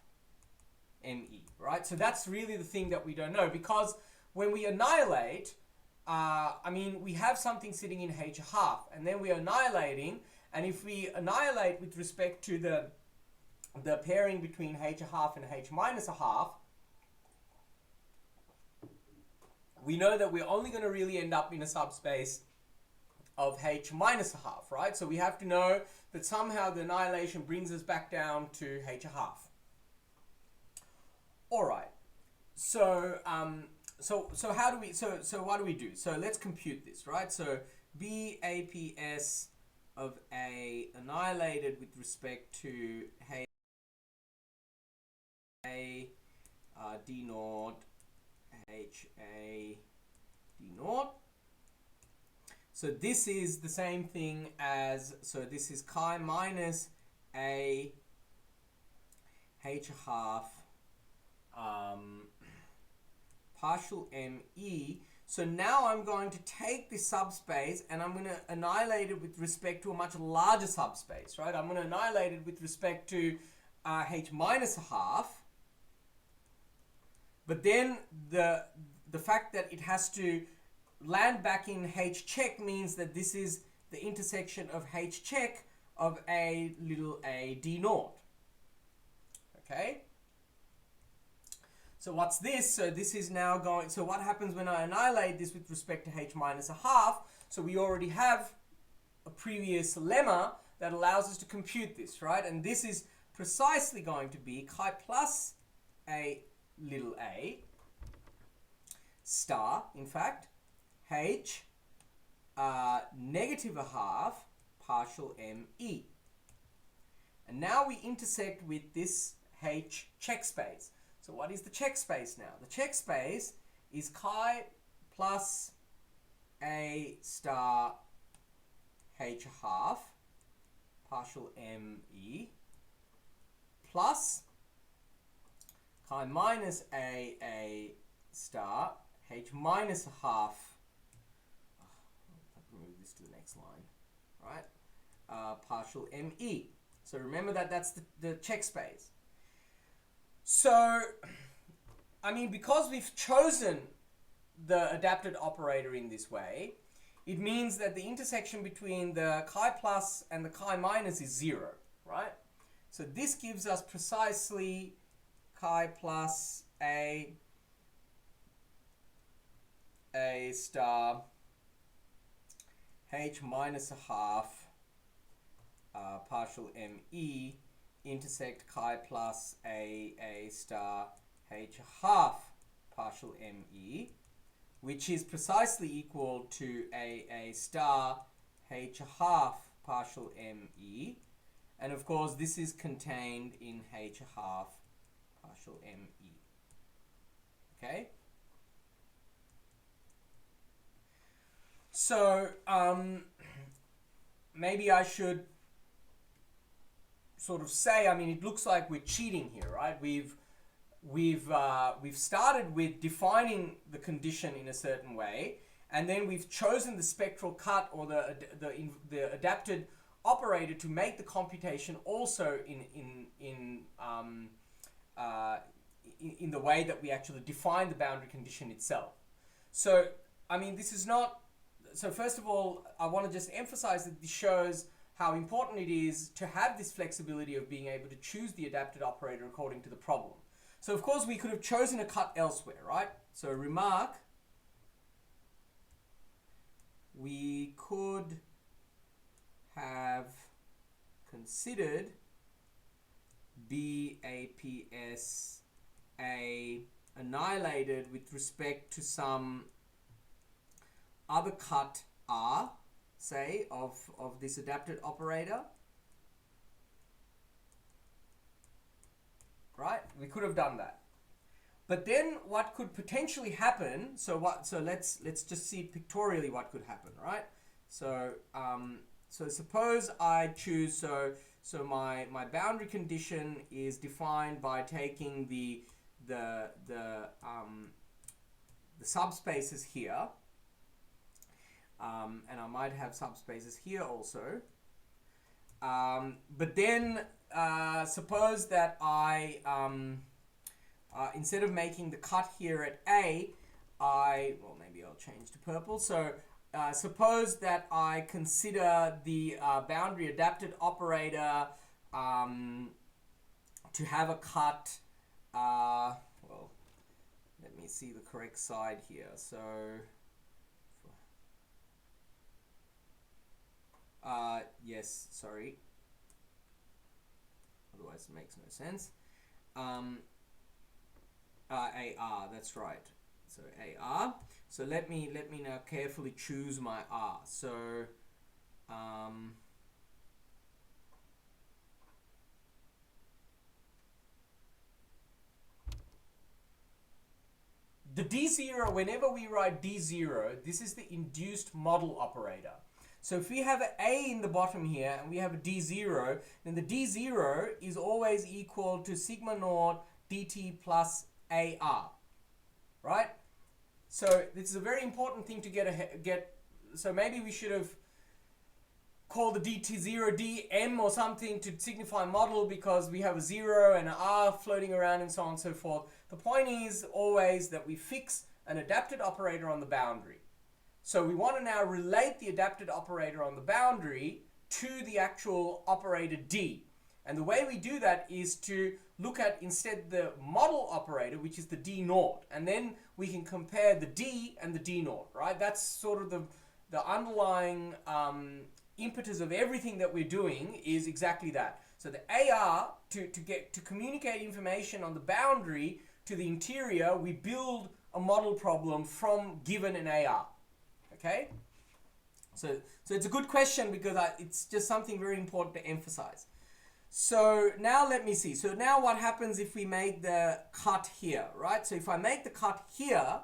ME, right? So that's really the thing that we don't know, because when we annihilate, I mean, we have something sitting in H half, and then we're annihilating, and if we annihilate with respect to the pairing between H half and H minus a half, we know that we're only going to really end up in a subspace of H minus a half, right? So we have to know that somehow the annihilation brings us back down to H a half. All right. So so how do we, so what do we do? So let's compute this, right? So BAPS of A annihilated with respect to H A D naught H A D naught. So this is the same thing as, so this is chi minus A H half partial ME. So now I'm going to take this subspace and I'm going to annihilate it with respect to a much larger subspace, right? I'm going to annihilate it with respect to H minus a half. But then the fact that it has to land back in H check means that this is the intersection of H check of A little a D naught. Okay? So what's this? So this is now going, so what happens when I annihilate this with respect to H minus a half? So we already have a previous lemma that allows us to compute this, right? And this is precisely going to be chi plus A little a star, in fact, H negative a half partial ME. And now we intersect with this H check space. So what is the check space now? The check space is chi plus A star H half partial ME plus chi minus A star H minus a half, I'll move this to the next line, right? Partial ME. So remember that that's the check space. So, I mean, because we've chosen the adapted operator in this way, it means that the intersection between the chi plus and the chi minus is 0, right? So this gives us precisely chi plus a star h minus a half partial me intersect chi plus a star h half partial me, which is precisely equal to a star h half partial me, and of course this is contained in h half partial me. Okay, so maybe I should sort of say, I mean, it looks like we're cheating here, right? We've started with defining the condition in a certain way, and then we've chosen the spectral cut or the adapted operator to make the computation also in the way that we actually define the boundary condition itself. So, I mean, this is not. So first of all, I want to just emphasize that this shows how important it is to have this flexibility of being able to choose the adapted operator according to the problem. So of course we could have chosen a cut elsewhere, right? So remark, we could have considered BAPS annihilated with respect to some other cut R, say, of this adapted operator. Right? We could have done that. But then what could potentially happen, so let's just see pictorially what could happen, right? So so suppose I choose, so my boundary condition is defined by taking the subspaces here, and I might have subspaces here also. But then suppose that I, instead of making the cut here at A, well, maybe I'll change to purple. So suppose that I consider the boundary adapted operator to have a cut, well, let me see the correct side here. So yes, sorry. Otherwise it makes no sense. AR, that's right. So AR. So let me now carefully choose my R. So the D0, whenever we write D0, this is the induced model operator. So if we have an A in the bottom here and we have a D0, then the D0 is always equal to sigma naught dt plus AR, right? So this is a very important thing to get. So maybe we should have called the DT0 DM or something to signify model, because we have a 0 and an R floating around and so on and so forth. The point is always that we fix an adapted operator on the boundary. So we want to now relate the adapted operator on the boundary to the actual operator D. And the way we do that is to look at instead the model operator, which is the D naught. And then we can compare the D and the D naught, right? That's sort of the underlying impetus of everything that we're doing is exactly that. So the AR, to communicate information on the boundary to the interior, we build a model problem from given an AR. Okay, so it's a good question because it's just something very important to emphasize. So now let me see. So now what happens if we make the cut here, right? So if I make the cut here,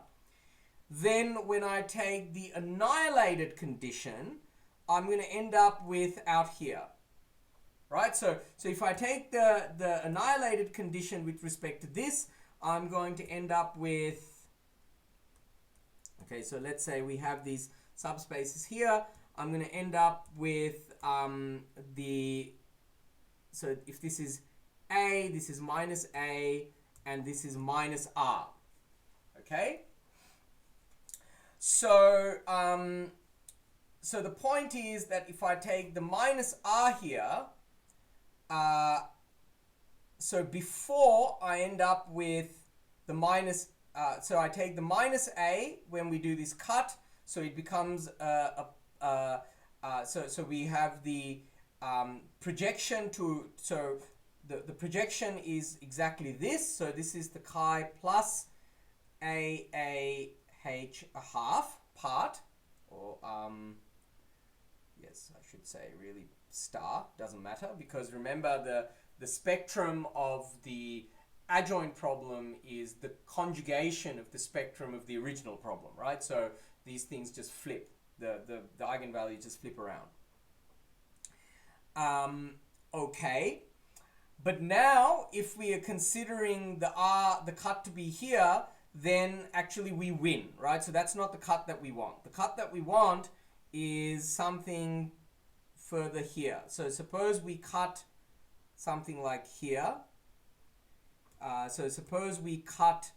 then when I take the annihilated condition, I'm going to end up with out here, right? So if I take the annihilated condition with respect to this, I'm going to end up with, okay, so let's say we have these subspaces here. I'm going to end up with so if this is A, this is minus A, and this is minus R. Okay? So, so the point is that if I take the minus R here, so before I end up with the minus, so I take the minus a when we do this cut, so it becomes so we have the projection to, so the projection is exactly this, so this is the chi plus a h a half part, or yes, I should say really star, doesn't matter, because remember the spectrum of the adjoint problem is the conjugation of the spectrum of the original problem, right? So these things just flip, the eigenvalues just flip around. Okay, but now if we are considering the cut to be here, then actually we win, right? So that's not the cut that we want. The cut that we want is something further here. So suppose we cut something like here. So suppose we cut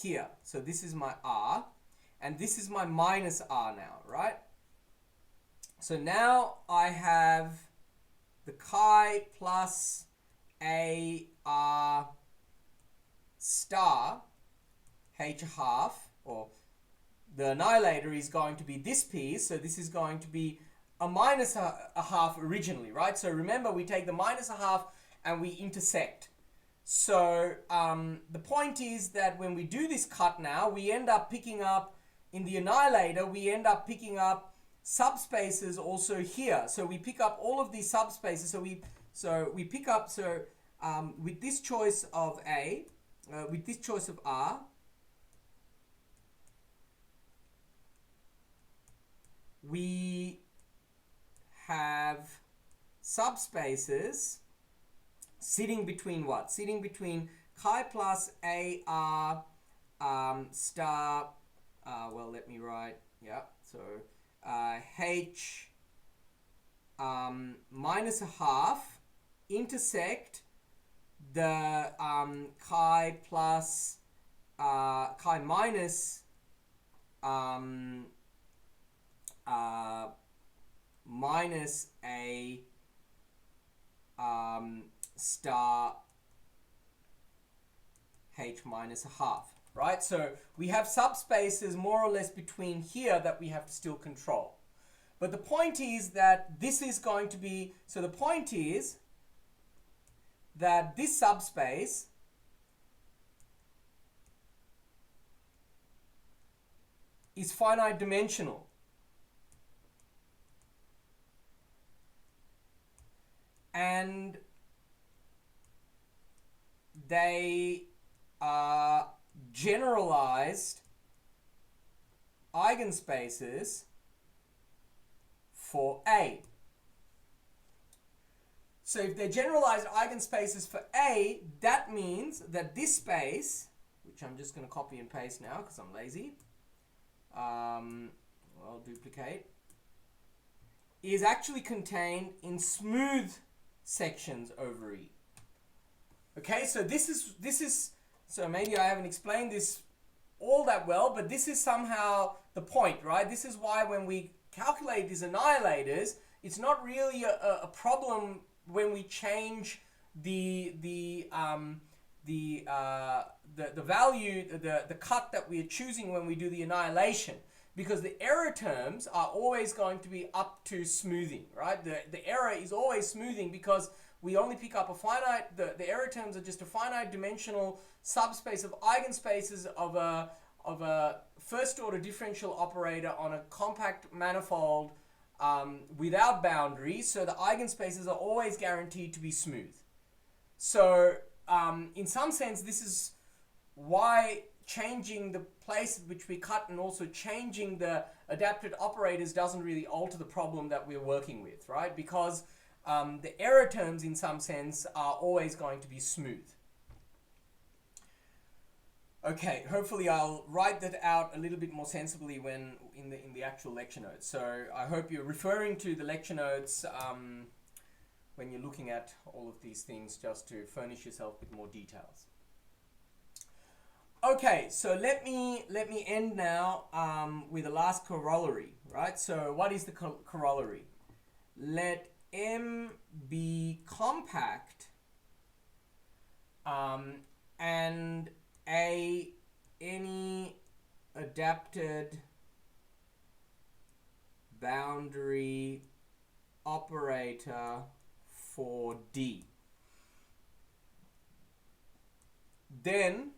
here. So this is my R, and this is my minus R now, right? So now I have the chi plus a R star h half, or the annihilator is going to be this piece, so this is going to be a minus a half originally, right? So remember, we take the minus a half and we intersect. So the point is that when we do this cut now, we end up picking up, in the annihilator, we end up picking up subspaces also here. So we pick up all of these subspaces. So we pick up, with this choice of A, with this choice of R, we have subspaces sitting between what? Sitting between chi plus AR star, well, let me write, yeah, so H minus a half intersect the chi plus chi minus minus a star H minus a half, right? So we have subspaces more or less between here that we have to still control. But the point is that this is going to be, so the point is that this subspace is finite dimensional. And they are generalized eigenspaces for A. So if they're generalized eigenspaces for A, that means that this space, which I'm just going to copy and paste now because I'm lazy, I'll duplicate, is actually contained in smooth sections over E. Okay, so this is, so maybe I haven't explained this all that well, but this is somehow the point, right? This is why when we calculate these annihilators, it's not really a problem when we change the value, the cut that we are choosing when we do the annihilation, because the error terms are always going to be up to smoothing, right? The error is always smoothing because we only pick up a finite, the error terms are just a finite dimensional subspace of eigenspaces of a first order differential operator on a compact manifold without boundaries, so the eigenspaces are always guaranteed to be smooth. So in some sense, this is why changing the place at which we cut and also changing the adapted operators doesn't really alter the problem that we're working with, right? Because the error terms in some sense are always going to be smooth. Okay, hopefully I'll write that out a little bit more sensibly when in the actual lecture notes. So I hope you're referring to the lecture notes when you're looking at all of these things, just to furnish yourself with more details. Okay, so let me end now with the last corollary, right? So what is the corollary? Let M be compact and any adapted boundary operator for D. Then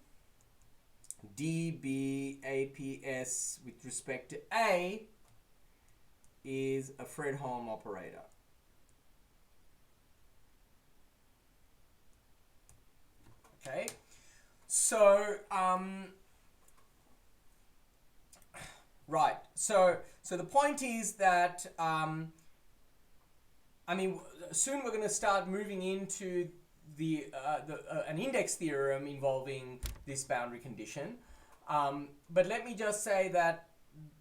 DBAPS with respect to A is a Fredholm operator. Okay, so right. So the point is that I mean, soon we're going to start moving into an index theorem involving this boundary condition. But let me just say that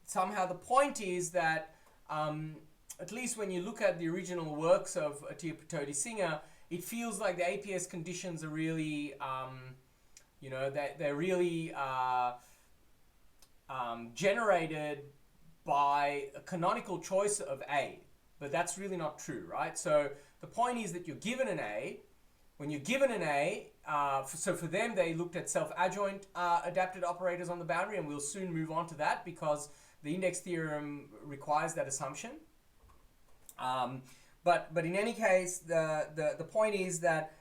somehow the point is that at least when you look at the original works of Atiyah Patodi Singer, it feels like the APS conditions are really, you know, they're really generated by a canonical choice of A. But that's really not true, right? So the point is that you're given an A. When you're given an A, so for them, they looked at self-adjoint adapted operators on the boundary, and we'll soon move on to that because the index theorem requires that assumption. But in any case, the point is that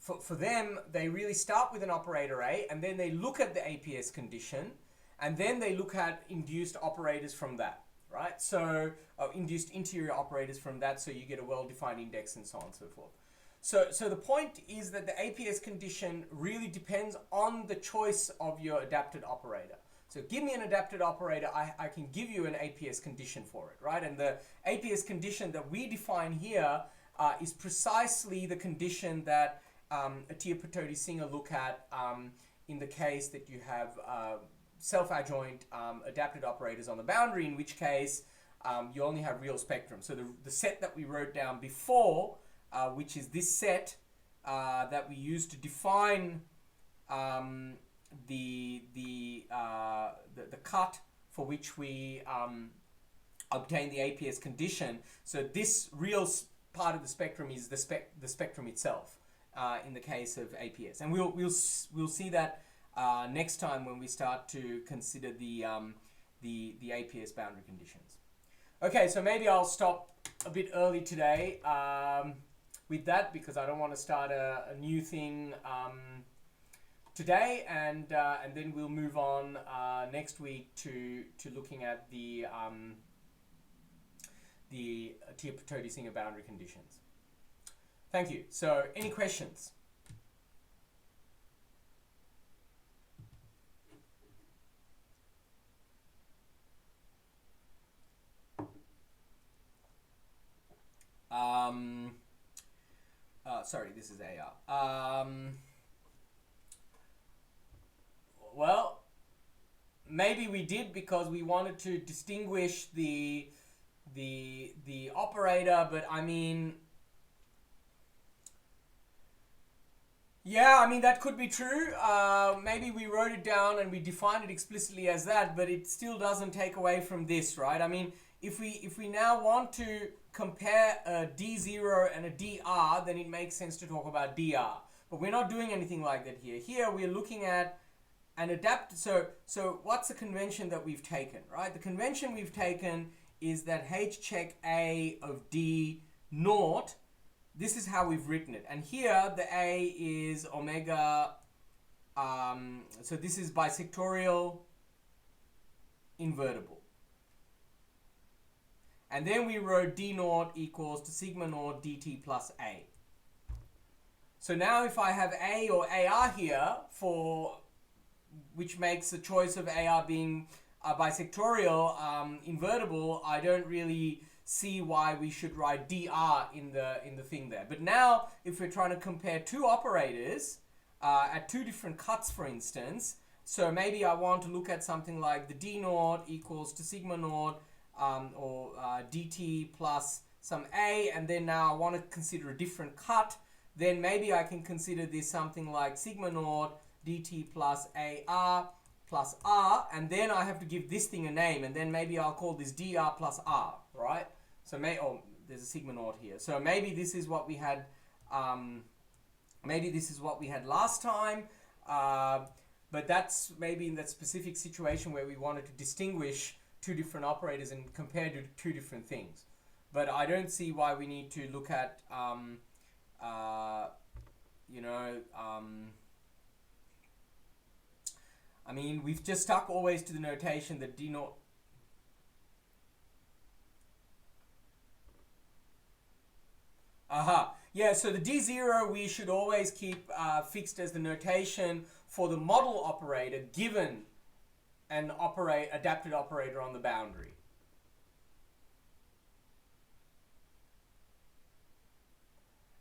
for them, they really start with an operator A, and then they look at the APS condition, and then they look at induced operators from that, right? So induced interior operators from that, so you get a well-defined index and so on and so forth. So the point is that the APS condition really depends on the choice of your adapted operator. So give me an adapted operator, I can give you an APS condition for it, right? And the APS condition that we define here is precisely the condition that Atiyah Patodi Singer look at in the case that you have self-adjoint adapted operators on the boundary, in which case you only have real spectrum. So the set that we wrote down before, which is this set that we use to define the cut for which we obtain the APS condition. So this real part of the spectrum is the spectrum itself in the case of APS, and we'll see that next time when we start to consider the APS boundary conditions. Okay, so maybe I'll stop a bit early today with that because I don't want to start a new thing today, and then we'll move on next week to looking at the Atiyah Patodi Singer boundary conditions. Thank you. So, any questions? Sorry, this is AR. Well, maybe we did because we wanted to distinguish the operator, but I mean, yeah, I mean, that could be true. Maybe we wrote it down and we defined it explicitly as that, but it still doesn't take away from this, right? I mean, if we now want to compare a D0 and a DR, then it makes sense to talk about DR. But we're not doing anything like that here. Here we're looking at an adapted. So what's the convention that we've taken, right? The convention we've taken is that H check A of D naught. This is how we've written it. And here the A is omega. So this is bisectorial invertible. And then we wrote D naught equals to sigma naught dt plus A. So now if I have A or AR here, for which makes the choice of AR being bisectorial invertible, I don't really see why we should write dr in the thing there. But now if we're trying to compare two operators at two different cuts, for instance, so maybe I want to look at something like the d naught equals to sigma naught or dt plus some A, and then now I want to consider a different cut, then maybe I can consider this something like sigma naught dt plus AR plus R, and then I have to give this thing a name, and then maybe I'll call this dr plus R, right? So there's a sigma naught here. So maybe this is what we had Maybe this is what we had last time, but that's maybe in that specific situation where we wanted to distinguish two different operators and compare to two different things. But I don't see why we need to look at, I mean, we've just stuck always to the notation that D naught. Aha. Yeah, so the D0 we should always keep fixed as the notation for the model operator given an adapted operator on the boundary.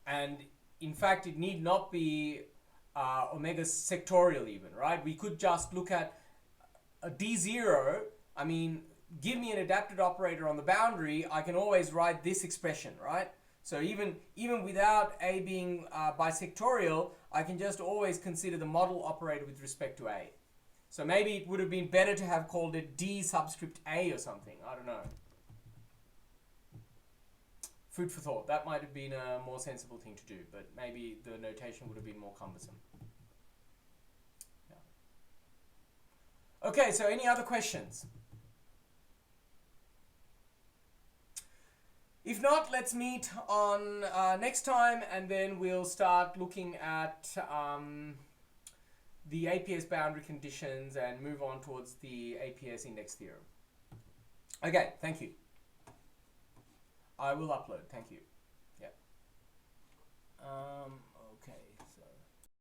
And in fact, it need not be omega sectorial even, right? We could just look at a D0. I mean, give me an adapted operator on the boundary, I can always write this expression, right? So even without A being bisectorial, I can just always consider the model operator with respect to A. So maybe it would have been better to have called it D subscript A or something. I don't know. Food for thought. That might have been a more sensible thing to do, but maybe the notation would have been more cumbersome. Yeah. Okay, so any other questions? If not, let's meet on next time, and then we'll start looking at the APS boundary conditions and move on towards the APS index theorem. Okay, thank you. I will upload. Thank you. Yeah.